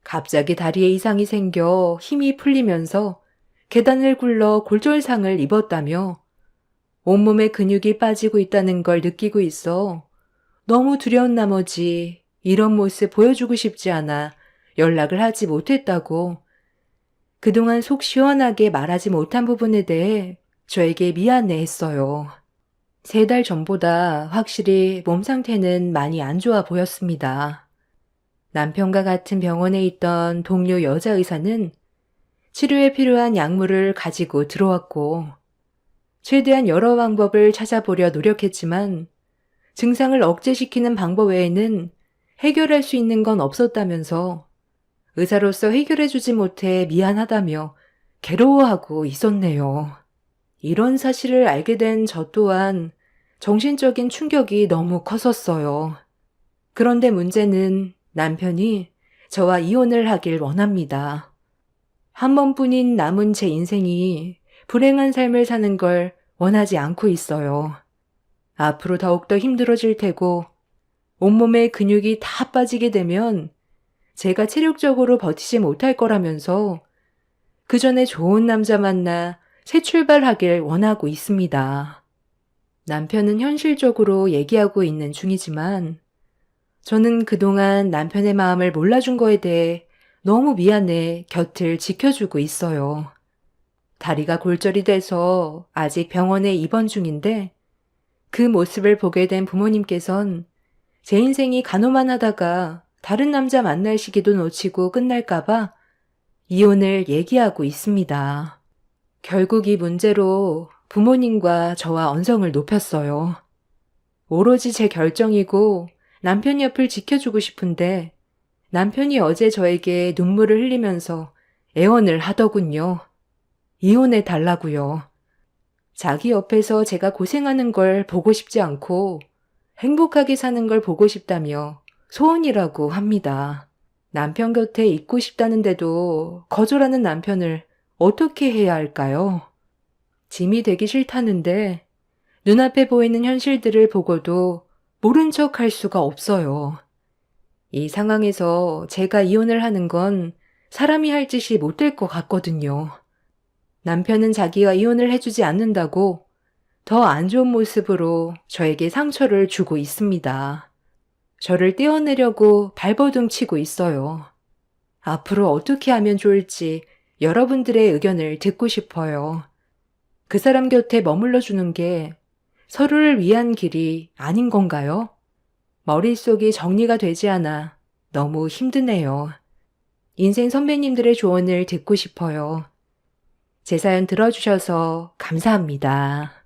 갑자기 다리에 이상이 생겨 힘이 풀리면서 계단을 굴러 골절상을 입었다며 온몸에 근육이 빠지고 있다는 걸 느끼고 있어 너무 두려운 나머지 이런 모습 보여주고 싶지 않아 연락을 하지 못했다고 그동안 속 시원하게 말하지 못한 부분에 대해 저에게 미안해 했어요. 3달 전보다 확실히 몸 상태는 많이 안 좋아 보였습니다. 남편과 같은 병원에 있던 동료 여자 의사는 치료에 필요한 약물을 가지고 들어왔고 최대한 여러 방법을 찾아보려 노력했지만 증상을 억제시키는 방법 외에는 해결할 수 있는 건 없었다면서 의사로서 해결해주지 못해 미안하다며 괴로워하고 있었네요. 이런 사실을 알게 된 저 또한 정신적인 충격이 너무 컸었어요. 그런데 문제는 남편이 저와 이혼을 하길 원합니다. 한 번뿐인 남은 제 인생이 불행한 삶을 사는 걸 원하지 않고 있어요. 앞으로 더욱더 힘들어질 테고 온몸에 근육이 다 빠지게 되면 제가 체력적으로 버티지 못할 거라면서 그 전에 좋은 남자 만나 새 출발하길 원하고 있습니다. 남편은 현실적으로 얘기하고 있는 중이지만 저는 그동안 남편의 마음을 몰라준 거에 대해 너무 미안해 곁을 지켜주고 있어요. 다리가 골절이 돼서 아직 병원에 입원 중인데 그 모습을 보게 된 부모님께선 제 인생이 간호만 하다가 다른 남자 만날 시기도 놓치고 끝날까봐 이혼을 얘기하고 있습니다. 결국 이 문제로 부모님과 저와 언성을 높였어요. 오로지 제 결정이고 남편 옆을 지켜주고 싶은데 남편이 어제 저에게 눈물을 흘리면서 애원을 하더군요. 이혼해 달라고요. 자기 옆에서 제가 고생하는 걸 보고 싶지 않고 행복하게 사는 걸 보고 싶다며 소원이라고 합니다. 남편 곁에 있고 싶다는데도 거절하는 남편을 어떻게 해야 할까요? 짐이 되기 싫다는데 눈앞에 보이는 현실들을 보고도 모른 척 할 수가 없어요. 이 상황에서 제가 이혼을 하는 건 사람이 할 짓이 못 될 것 같거든요. 남편은 자기가 이혼을 해주지 않는다고 더 안 좋은 모습으로 저에게 상처를 주고 있습니다. 저를 떼어내려고 발버둥 치고 있어요. 앞으로 어떻게 하면 좋을지 여러분들의 의견을 듣고 싶어요. 그 사람 곁에 머물러 주는 게 서로를 위한 길이 아닌 건가요? 머릿속이 정리가 되지 않아 너무 힘드네요. 인생 선배님들의 조언을 듣고 싶어요. 제 사연 들어주셔서 감사합니다.